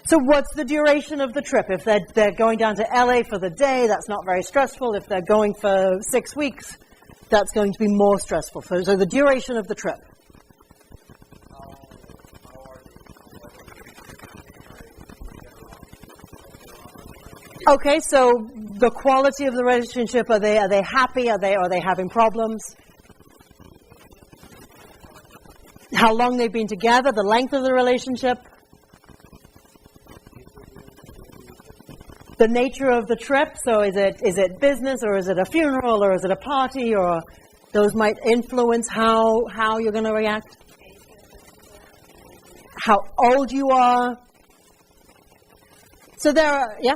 So what's the duration of the trip? If they're going down to LA for the day, that's not very stressful. If they're going for 6 weeks, that's going to be more stressful. So the duration of the trip. Okay, so the quality of the relationship, are they happy? Are they having problems? How long they've been together, the length of the relationship, the nature of the trip. So is it business, or is it a funeral, or is it a party, or those might influence how you're going to react. How old you are. So there are, yeah.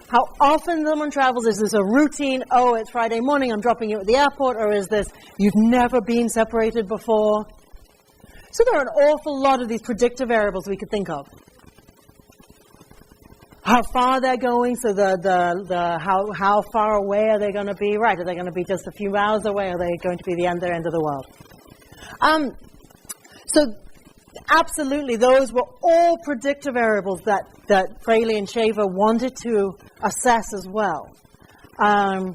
How often someone travels. Is this a routine, oh, it's Friday morning, I'm dropping you at the airport, or is this, you've never been separated before? So there are an awful lot of these predictor variables we could think of. How far they're going, so how far away are they going to be? Right, are they going to be just a few hours away, or are they going to be the end of the world? So absolutely, those were all predictor variables that Fraley and Shaver wanted to assess as well. They're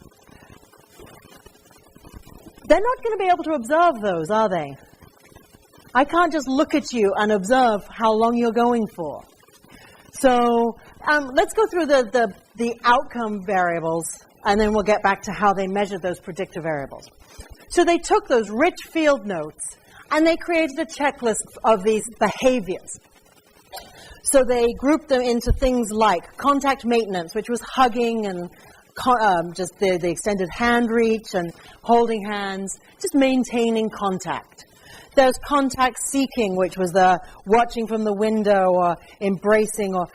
not going to be able to observe those, are they? I can't just look at you and observe how long you're going for. So let's go through the outcome variables, and then we'll get back to how they measured those predictor variables. So they took those rich field notes, and they created a checklist of these behaviors. So they grouped them into things like contact maintenance, which was hugging and just the extended hand reach and holding hands, just maintaining contact. There's contact seeking, which was the watching from the window or embracing or,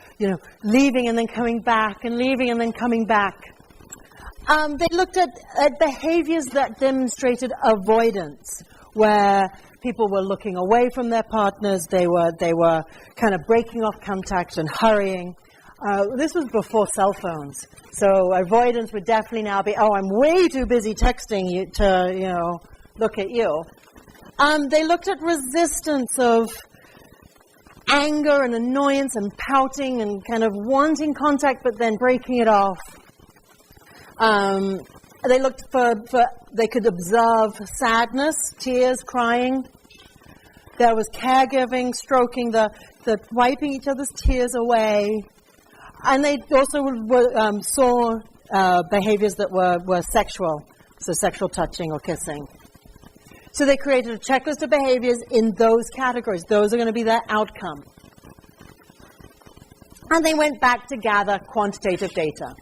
leaving and then coming back and leaving and then coming back. They looked at behaviors that demonstrated avoidance, where people were looking away from their partners, they were kind of breaking off contact and hurrying. This was before cell phones, so avoidance would definitely now be, I'm way too busy texting you to, look at you. They looked at resistance of anger and annoyance and pouting and kind of wanting contact but then breaking it off. They looked for they could observe sadness, tears, crying. There was caregiving, stroking, the wiping each other's tears away. And they also saw behaviors that were sexual, so sexual touching or kissing. So they created a checklist of behaviors in those categories. Those are going to be their outcome. And they went back to gather quantitative data.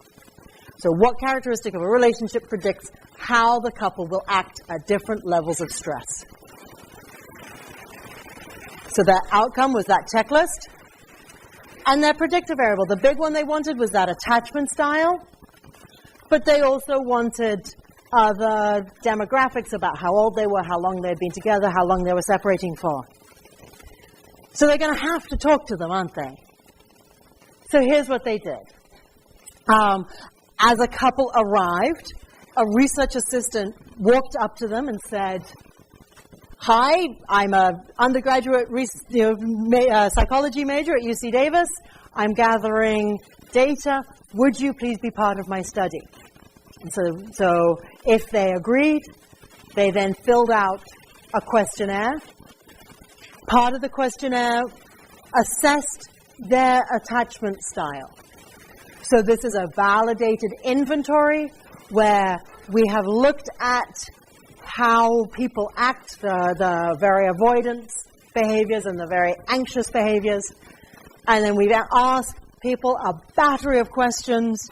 So what characteristic of a relationship predicts how the couple will act at different levels of stress? So their outcome was that checklist. And their predictor variable, the big one they wanted was that attachment style. But they also wanted other demographics about how old they were, how long they'd been together, how long they were separating for. So they're going to have to talk to them, aren't they? So here's what they did. As a couple arrived, a research assistant walked up to them and said, "Hi, I'm an undergraduate psychology major at UC Davis. I'm gathering data. Would you please be part of my study? And so if they agreed, they then filled out a questionnaire. Part of the questionnaire assessed their attachment style. So this is a validated inventory where we have looked at how people act, the very avoidance behaviors and the very anxious behaviors. And then we've asked people a battery of questions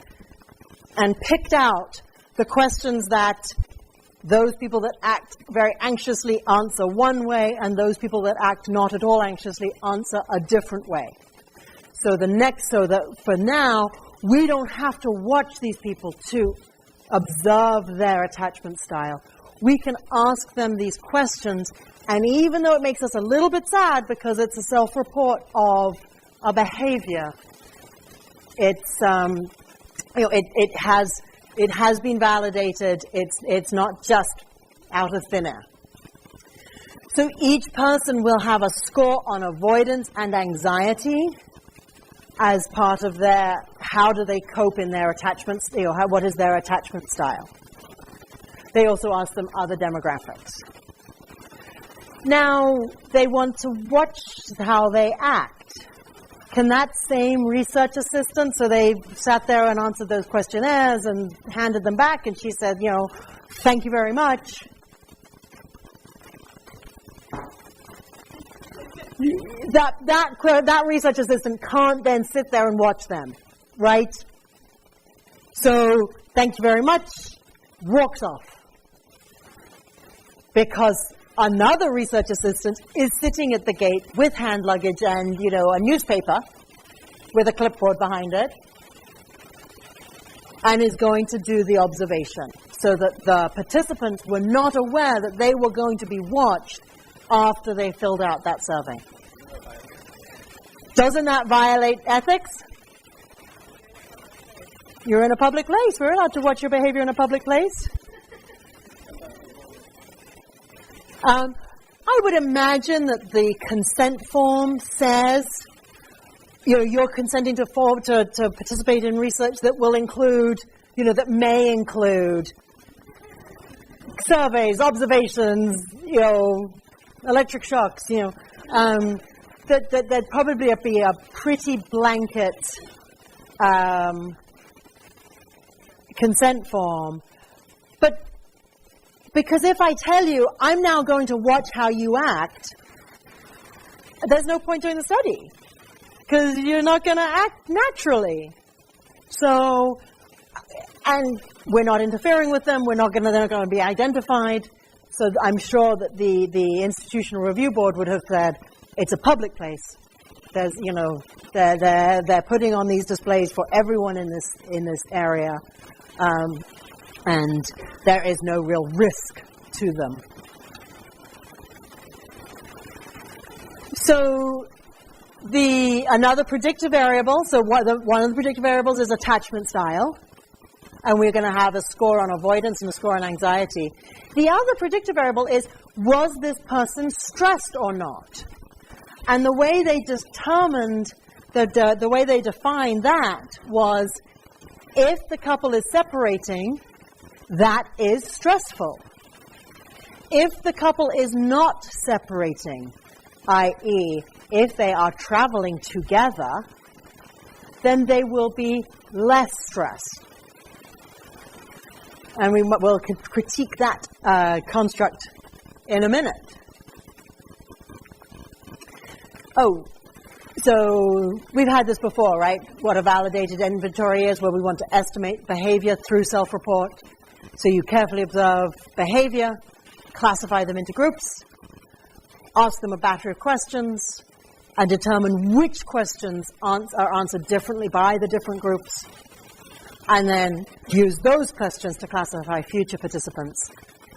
and picked out the questions that those people that act very anxiously answer one way, and those people that act not at all anxiously answer a different way. So that for now, we don't have to watch these people to observe their attachment style. We can ask them these questions, and even though it makes us a little bit sad because it's a self-report of a behavior, it's it has been validated. It's not just out of thin air. So each person will have a score on avoidance and anxiety as part of their, how do they cope in their attachments, what is their attachment style. They also ask them other demographics. Now, they want to watch how they act. Can that same research assistant, so they sat there and answered those questionnaires and handed them back, and she said, thank you very much. That research assistant can't then sit there and watch them, right? So, thank you very much, walks off. Because another research assistant is sitting at the gate with hand luggage and, a newspaper with a clipboard behind it, and is going to do the observation, so that the participants were not aware that they were going to be watched after they filled out that survey. Doesn't that violate ethics? You're in a public place. We're allowed to watch your behavior in a public place. I would imagine that the consent form says, you're consenting to participate in research that will include, that may include surveys, observations, electric shocks, that'd probably be a pretty blanket consent form. But because if I tell you, I'm now going to watch how you act, there's no point doing the study, because you're not going to act naturally. So, and we're not interfering with them. They're not going to be identified. So I'm sure that the Institutional Review Board would have said, it's a public place. There's, they're putting on these displays for everyone in this area. And there is no real risk to them. So another predictive variable, so one of the predictive variables is attachment style, and we're going to have a score on avoidance and a score on anxiety. The other predictive variable is, was this person stressed or not? And the way they determined, the way they defined that was, if the couple is separating, that is stressful. If the couple is not separating, i.e., if they are traveling together, then they will be less stressed. And we will critique that construct in a minute. Oh, so we've had this before, right? What a validated inventory is, where we want to estimate behavior through self-report. So you carefully observe behavior, classify them into groups, ask them a battery of questions, and determine which questions are answered differently by the different groups, and then use those questions to classify future participants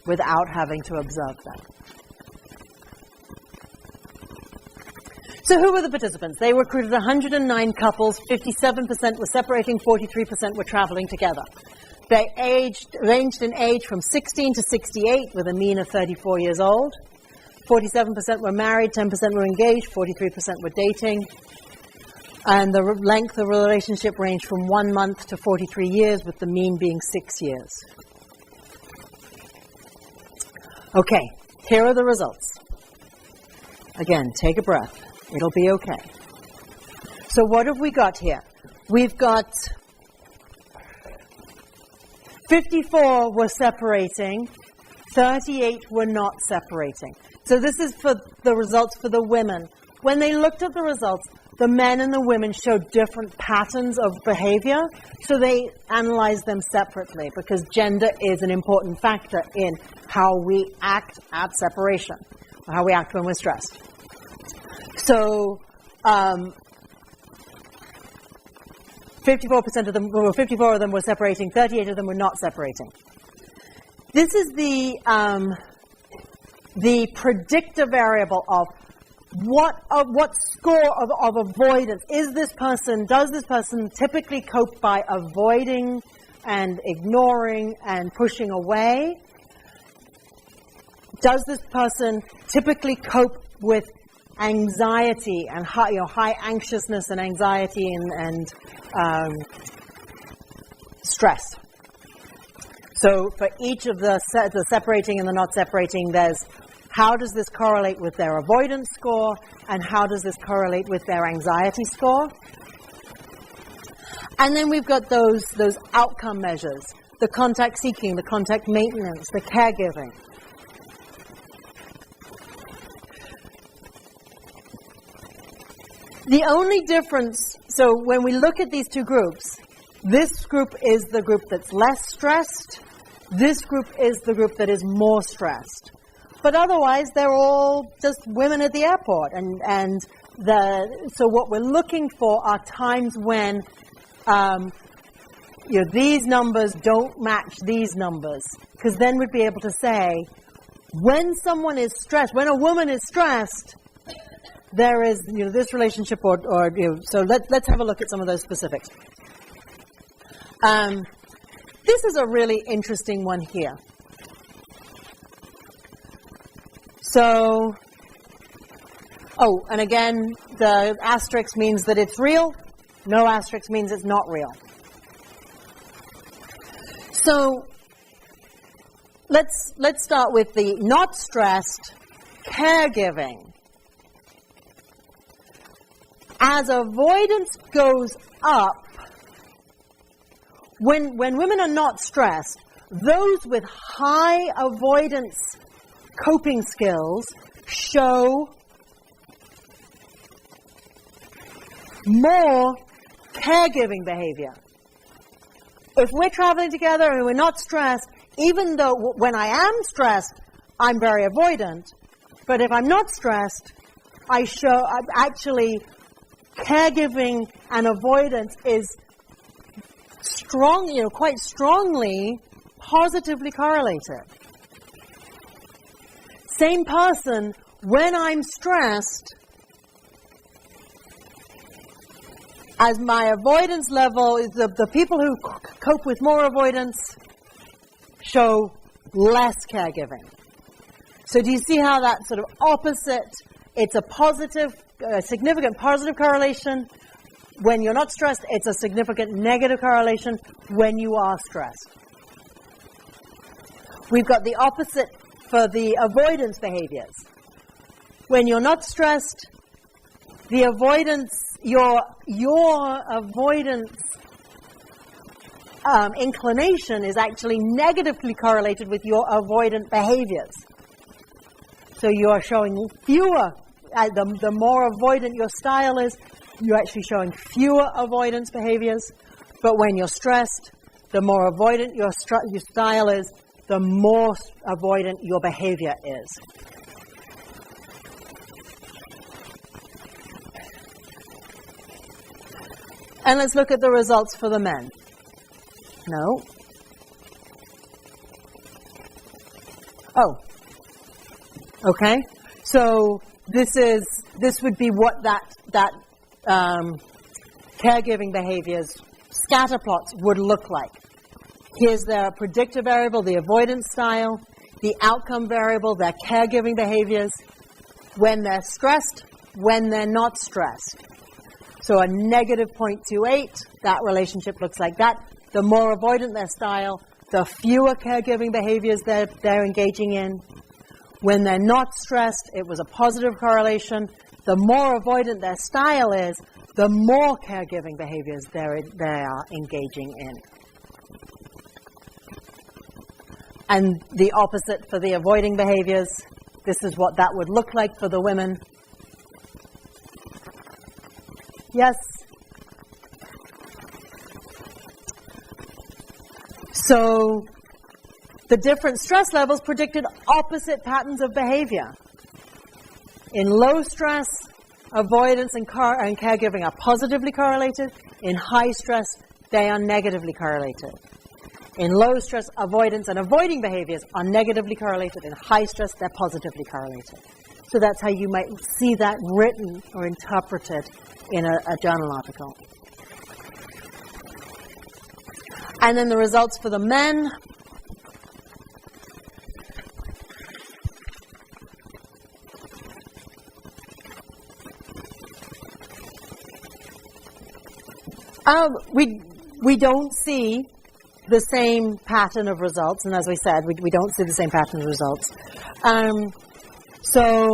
without having to observe them. So who were the participants? They recruited 109 couples, 57% were separating, 43% were traveling together. They ranged in age from 16 to 68 with a mean of 34 years old. 47% were married, 10% were engaged, 43% were dating. And the length of the relationship ranged from 1 month to 43 years, with the mean being 6 years. Okay, here are the results. Again, take a breath. It'll be okay. So what have we got here? We've got 54 were separating, 38 were not separating. So this is for the results for the women. When they looked at the results, the men and the women showed different patterns of behavior, so they analyzed them separately because gender is an important factor in how we act at separation, or how we act when we're stressed. So 54% of them, well, 54 of them were separating, 38 of them were not separating. This is the predictor variable of what score of avoidance does this person typically cope by avoiding and ignoring and pushing away? Does this person typically cope with anxiety and high anxiousness and anxiety and stress? So for each of the separating and the not separating, there's how does this correlate with their avoidance score, and how does this correlate with their anxiety score? And then we've got those outcome measures, the contact seeking, the contact maintenance, the caregiving. The only difference, so when we look at these two groups, this group is the group that's less stressed, this group is the group that is more stressed. But otherwise, they're all just women at the airport. So what we're looking for are times when these numbers don't match these numbers. Because then we'd be able to say, when someone is stressed, when a woman is stressed, there is this relationship so let's have a look at some of those specifics. This is a really interesting one here. So, and again, the asterisk means that it's real. No asterisk means it's not real. So, let's start with the not stressed caregiving. As avoidance goes up, when women are not stressed, those with high avoidance coping skills show more caregiving behavior. If we're traveling together and we're not stressed, even though when I am stressed, I'm very avoidant, but if I'm not stressed, I'm actually caregiving and avoidance is strong, quite strongly positively correlated. Same person, when I'm stressed, as my avoidance level, the people who cope with more avoidance show less caregiving. So do you see how that sort of opposite, it's a significant positive correlation. When you're not stressed, it's a significant negative correlation when you are stressed. We've got the opposite for the avoidance behaviors. When you're not stressed, the avoidance, your avoidance inclination is actually negatively correlated with your avoidant behaviors. So you are showing fewer, the more avoidant your style is, you're actually showing fewer avoidance behaviors. But when you're stressed, the more avoidant your style is, the more avoidant your behavior is. And let's look at the results for the men. No. Oh. Okay. So this would be what that caregiving behaviors scatter plots would look like. Here's their predictor variable, the avoidance style, the outcome variable, their caregiving behaviors, when they're stressed, when they're not stressed. So a negative 0.28, that relationship looks like that. The more avoidant their style, the fewer caregiving behaviors they're engaging in. When they're not stressed, it was a positive correlation. The more avoidant their style is, the more caregiving behaviors they are engaging in. And the opposite for the avoiding behaviors, this is what that would look like for the women. Yes? So the different stress levels predicted opposite patterns of behavior. In low stress, avoidance and caregiving are positively correlated. In high stress, they are negatively correlated. In low stress, avoidance and avoiding behaviors are negatively correlated. In high stress, they're positively correlated. So that's how you might see that written or interpreted in a journal article. And then the results for the men. We don't see the same pattern of results, and as we said, we don't see the same pattern of results. So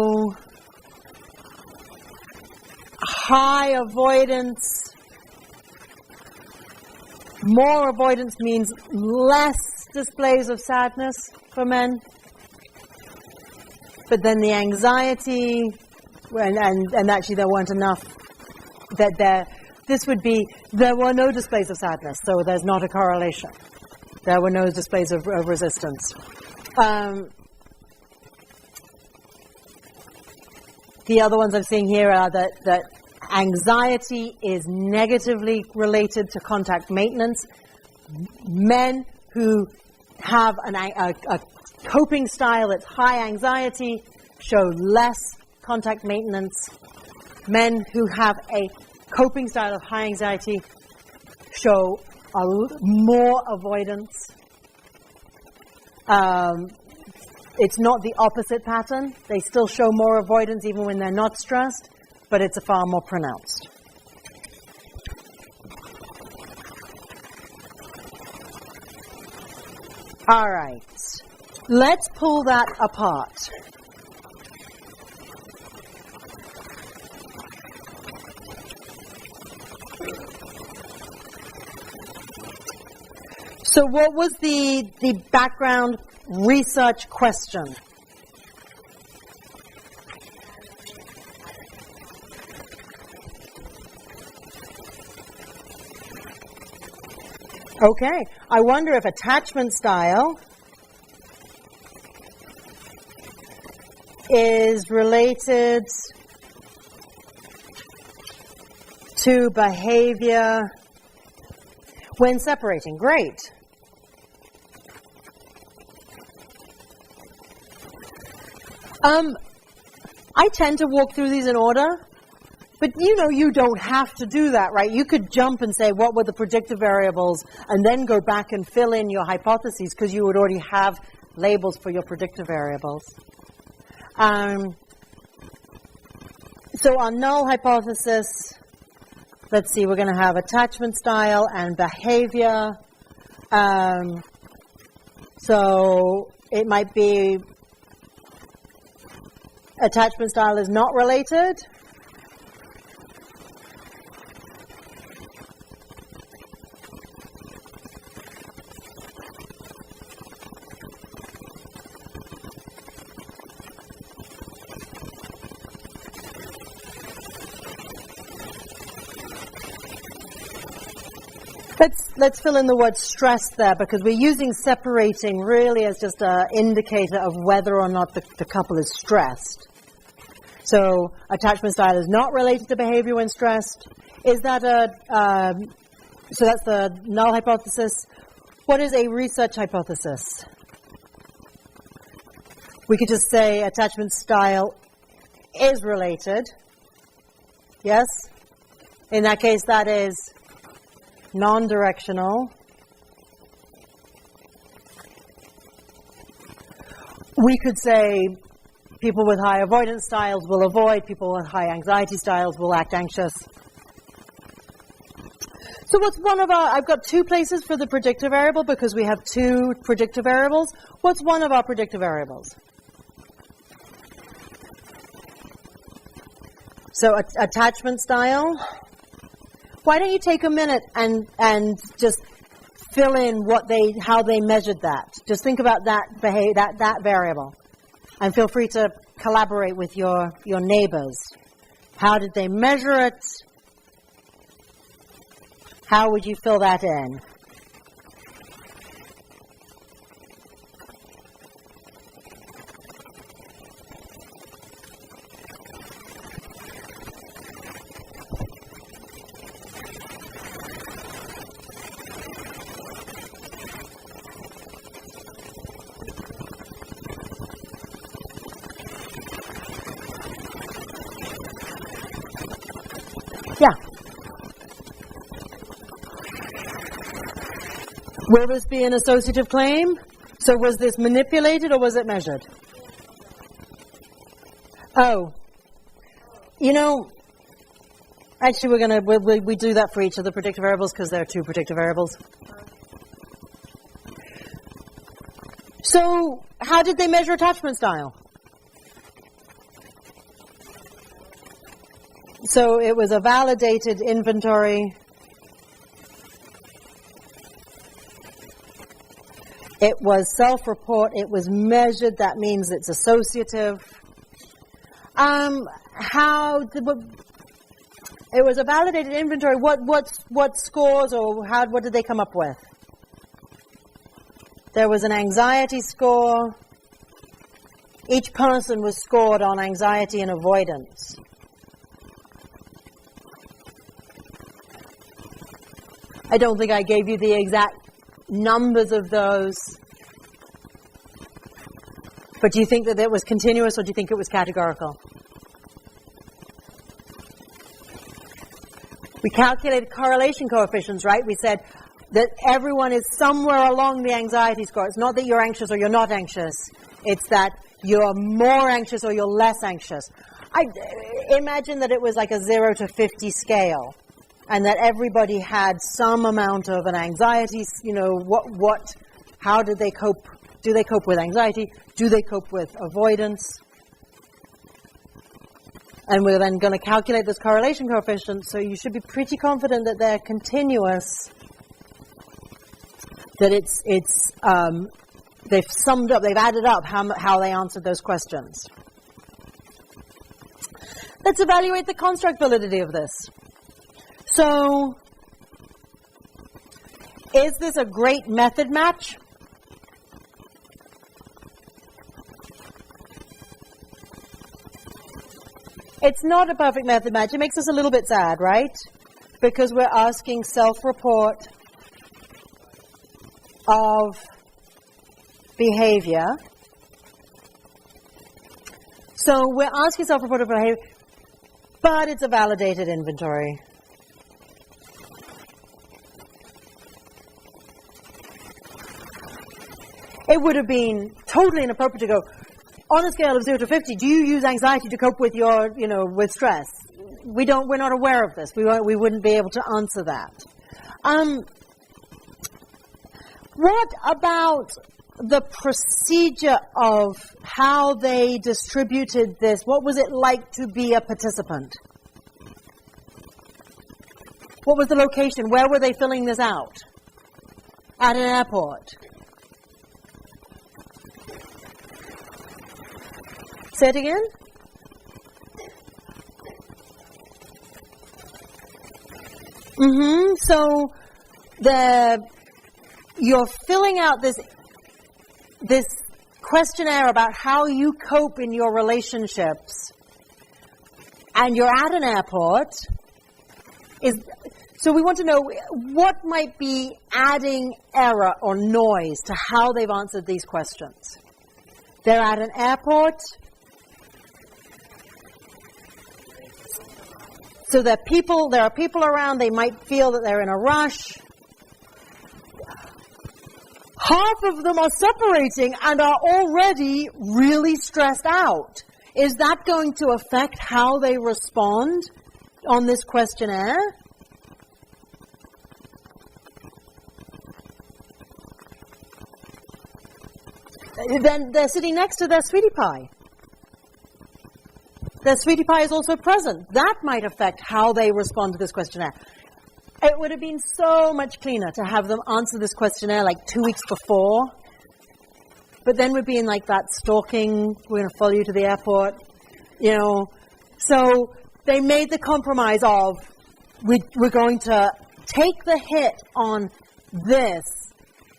high avoidance, more avoidance means less displays of sadness for men, but then the anxiety, and actually there weren't enough, there were no displays of sadness, so there's not a correlation. There were no displays of resistance. The other ones I'm seeing here are that anxiety is negatively related to contact maintenance. Men who have a coping style that's high anxiety show less contact maintenance. Men who have a coping style of high anxiety show more avoidance. It's not the opposite pattern. They still show more avoidance even when they're not stressed, but it's far more pronounced. All right. Let's pull that apart. So what was the background research question? Okay, I wonder if attachment style is related to behavior when separating. Great. I tend to walk through these in order, but you don't have to do that, right? You could jump and say, what were the predictive variables, and then go back and fill in your hypotheses, because you would already have labels for your predictive variables. So our null hypothesis, let's see, we're going to have attachment style and behavior. So it might be attachment style is not related. Let's fill in the word stress there, because we're using separating really as just an indicator of whether or not the couple is stressed. So attachment style is not related to behavior when stressed. Is that so that's the null hypothesis. What is a research hypothesis? We could just say attachment style is related. Yes? In that case, that is non-directional. We could say people with high avoidance styles will avoid, people with high anxiety styles will act anxious. So what's one of our, I've got two places for the predictor variable because we have two predictor variables. What's one of our predictor variables? So attachment style. Why don't you take a minute and just fill in how they measured that. Just think about that variable. And feel free to collaborate with your neighbors. How did they measure it? How would you fill that in? Yeah. Will this be an associative claim? So was this manipulated or was it measured? Oh. You know, actually we do that for each of the predictor variables because there are two predictor variables. So how did they measure attachment style? So it was a validated inventory. It was self-report. It was measured. That means it's associative. It was a validated inventory. What scores or what did they come up with? There was an anxiety score. Each person was scored on anxiety and avoidance. I don't think I gave you the exact numbers of those. But do you think that it was continuous or do you think it was categorical? We calculated correlation coefficients, right? We said that everyone is somewhere along the anxiety score. It's not that you're anxious or you're not anxious. It's that you're more anxious or you're less anxious. I imagine that it was like a 0 to 50 scale. And that everybody had some amount of an anxiety, how did they cope? Do they cope with anxiety? Do they cope with avoidance? And we're then going to calculate this correlation coefficient, so you should be pretty confident that they're continuous, that they've summed up, they've added up how they answered those questions. Let's evaluate the construct validity of this. So, is this a great method match? It's not a perfect method match. It makes us a little bit sad, right? Because we're asking self-report of behavior. So we're asking self-report of behavior, but it's a validated inventory. It would have been totally inappropriate to go, on a scale of 0 to 50, do you use anxiety to cope with your, with stress? We're not aware of this. We wouldn't be able to answer that. What about the procedure of how they distributed this? What was it like to be a participant? What was the location? Where were they filling this out? At an airport. Say it again. So you're filling out this questionnaire about how you cope in your relationships, and you're at an airport. So we want to know what might be adding error or noise to how they've answered these questions. They're at an airport. So there are people around, they might feel that they're in a rush. Half of them are separating and are already really stressed out. Is that going to affect how they respond on this questionnaire? then they're sitting next to their sweetie pie. Their sweetie pie is also present. That might affect how they respond to this questionnaire. It would have been so much cleaner to have them answer this questionnaire like 2 weeks before. But then we'd be in like that stalking, we're going to follow you to the airport, you know. So they made the compromise of, we're going to take the hit on this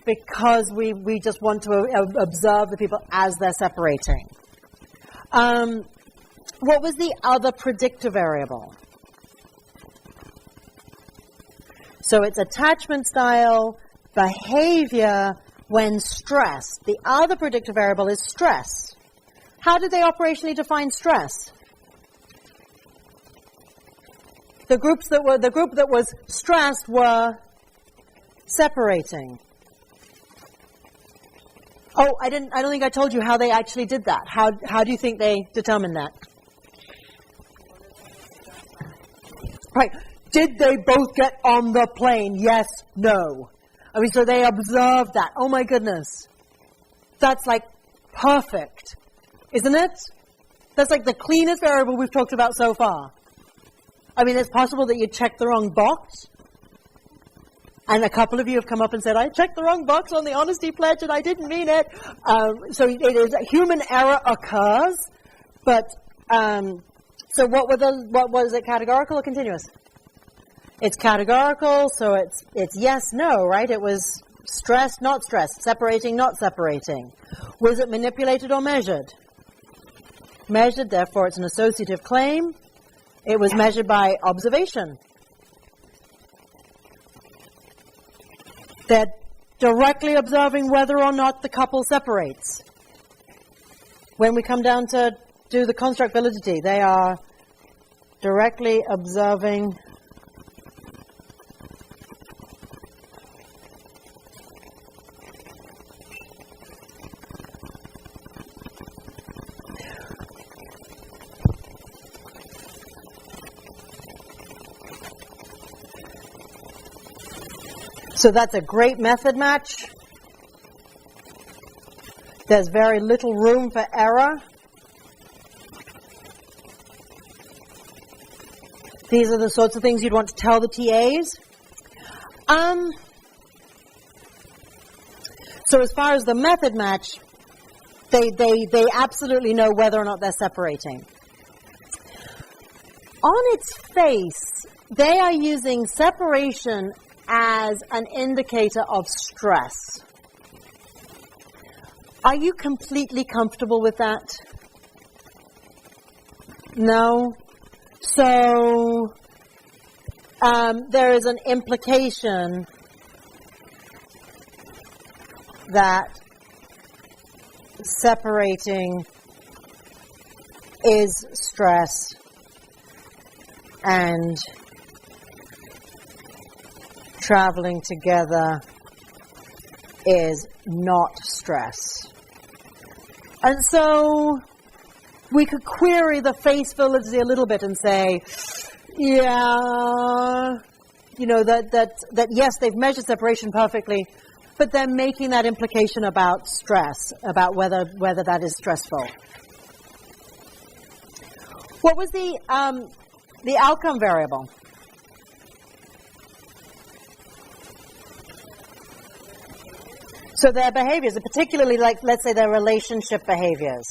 because we just want to observe the people as they're separating. What was the other predictor variable? So it's attachment style, behavior when stressed. The other predictor variable is stress. How did they operationally define stress? The group that was stressed were separating. Oh, I don't think I told you how they actually did that. How do you think they determined that? Right. Did they both get on the plane? Yes, no. I mean, so they observed that. Oh my goodness. That's like perfect, isn't it? That's like the cleanest variable we've talked about so far. I mean, it's possible that you checked the wrong box. And a couple of you have come up and said, I checked the wrong box on the honesty pledge and I didn't mean it. So it is, human error occurs. But, so what was it, categorical or continuous? It's categorical, so it's yes, no, right? It was stressed, not stressed, separating, not separating. Was it manipulated or measured? Measured, therefore it's an associative claim. It was measured by observation. They're directly observing whether or not the couple separates. When we come down to do the construct validity, they are directly observing So that's a great method match. There's very little room for error. These are the sorts of things you'd want to tell the TAs. So as far as the method match, they absolutely know whether or not they're separating. On its face, they are using separation as an indicator of stress. Are you completely comfortable with that? No? So, there is an implication that separating is stress and traveling together is not stress. And so we could query the face validity a little bit and say, yeah, you know, that yes, they've measured separation perfectly, but they're making that implication about stress, about whether that is stressful. What was the outcome variable? So their behaviors, particularly like, let's say, their relationship behaviors.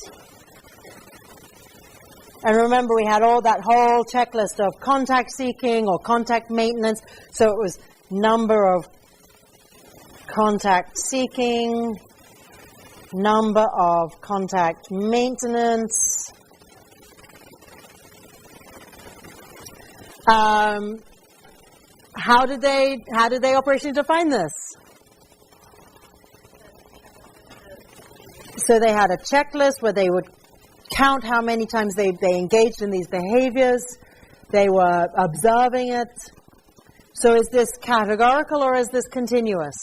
And remember, we had all that whole checklist of contact seeking or contact maintenance. So it was number of contact seeking, number of contact maintenance. How did they operationally define this? So they had a checklist where they would count how many times they engaged in these behaviors. They were observing it. So is this categorical or is this continuous?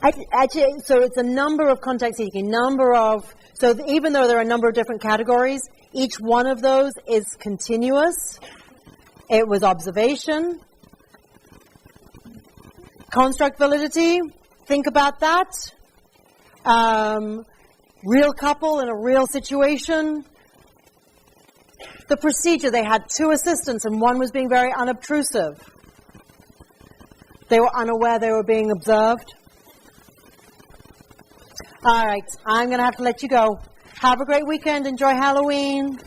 Actually, so it's a number of contact seeking, so even though there are a number of different categories, each one of those is continuous. It was observation. Construct validity, think about that. real couple in a real situation. The procedure, they had 2 assistants and one was being very unobtrusive. They were unaware they were being observed. All right, I'm going to have to let you go. Have a great weekend. Enjoy Halloween.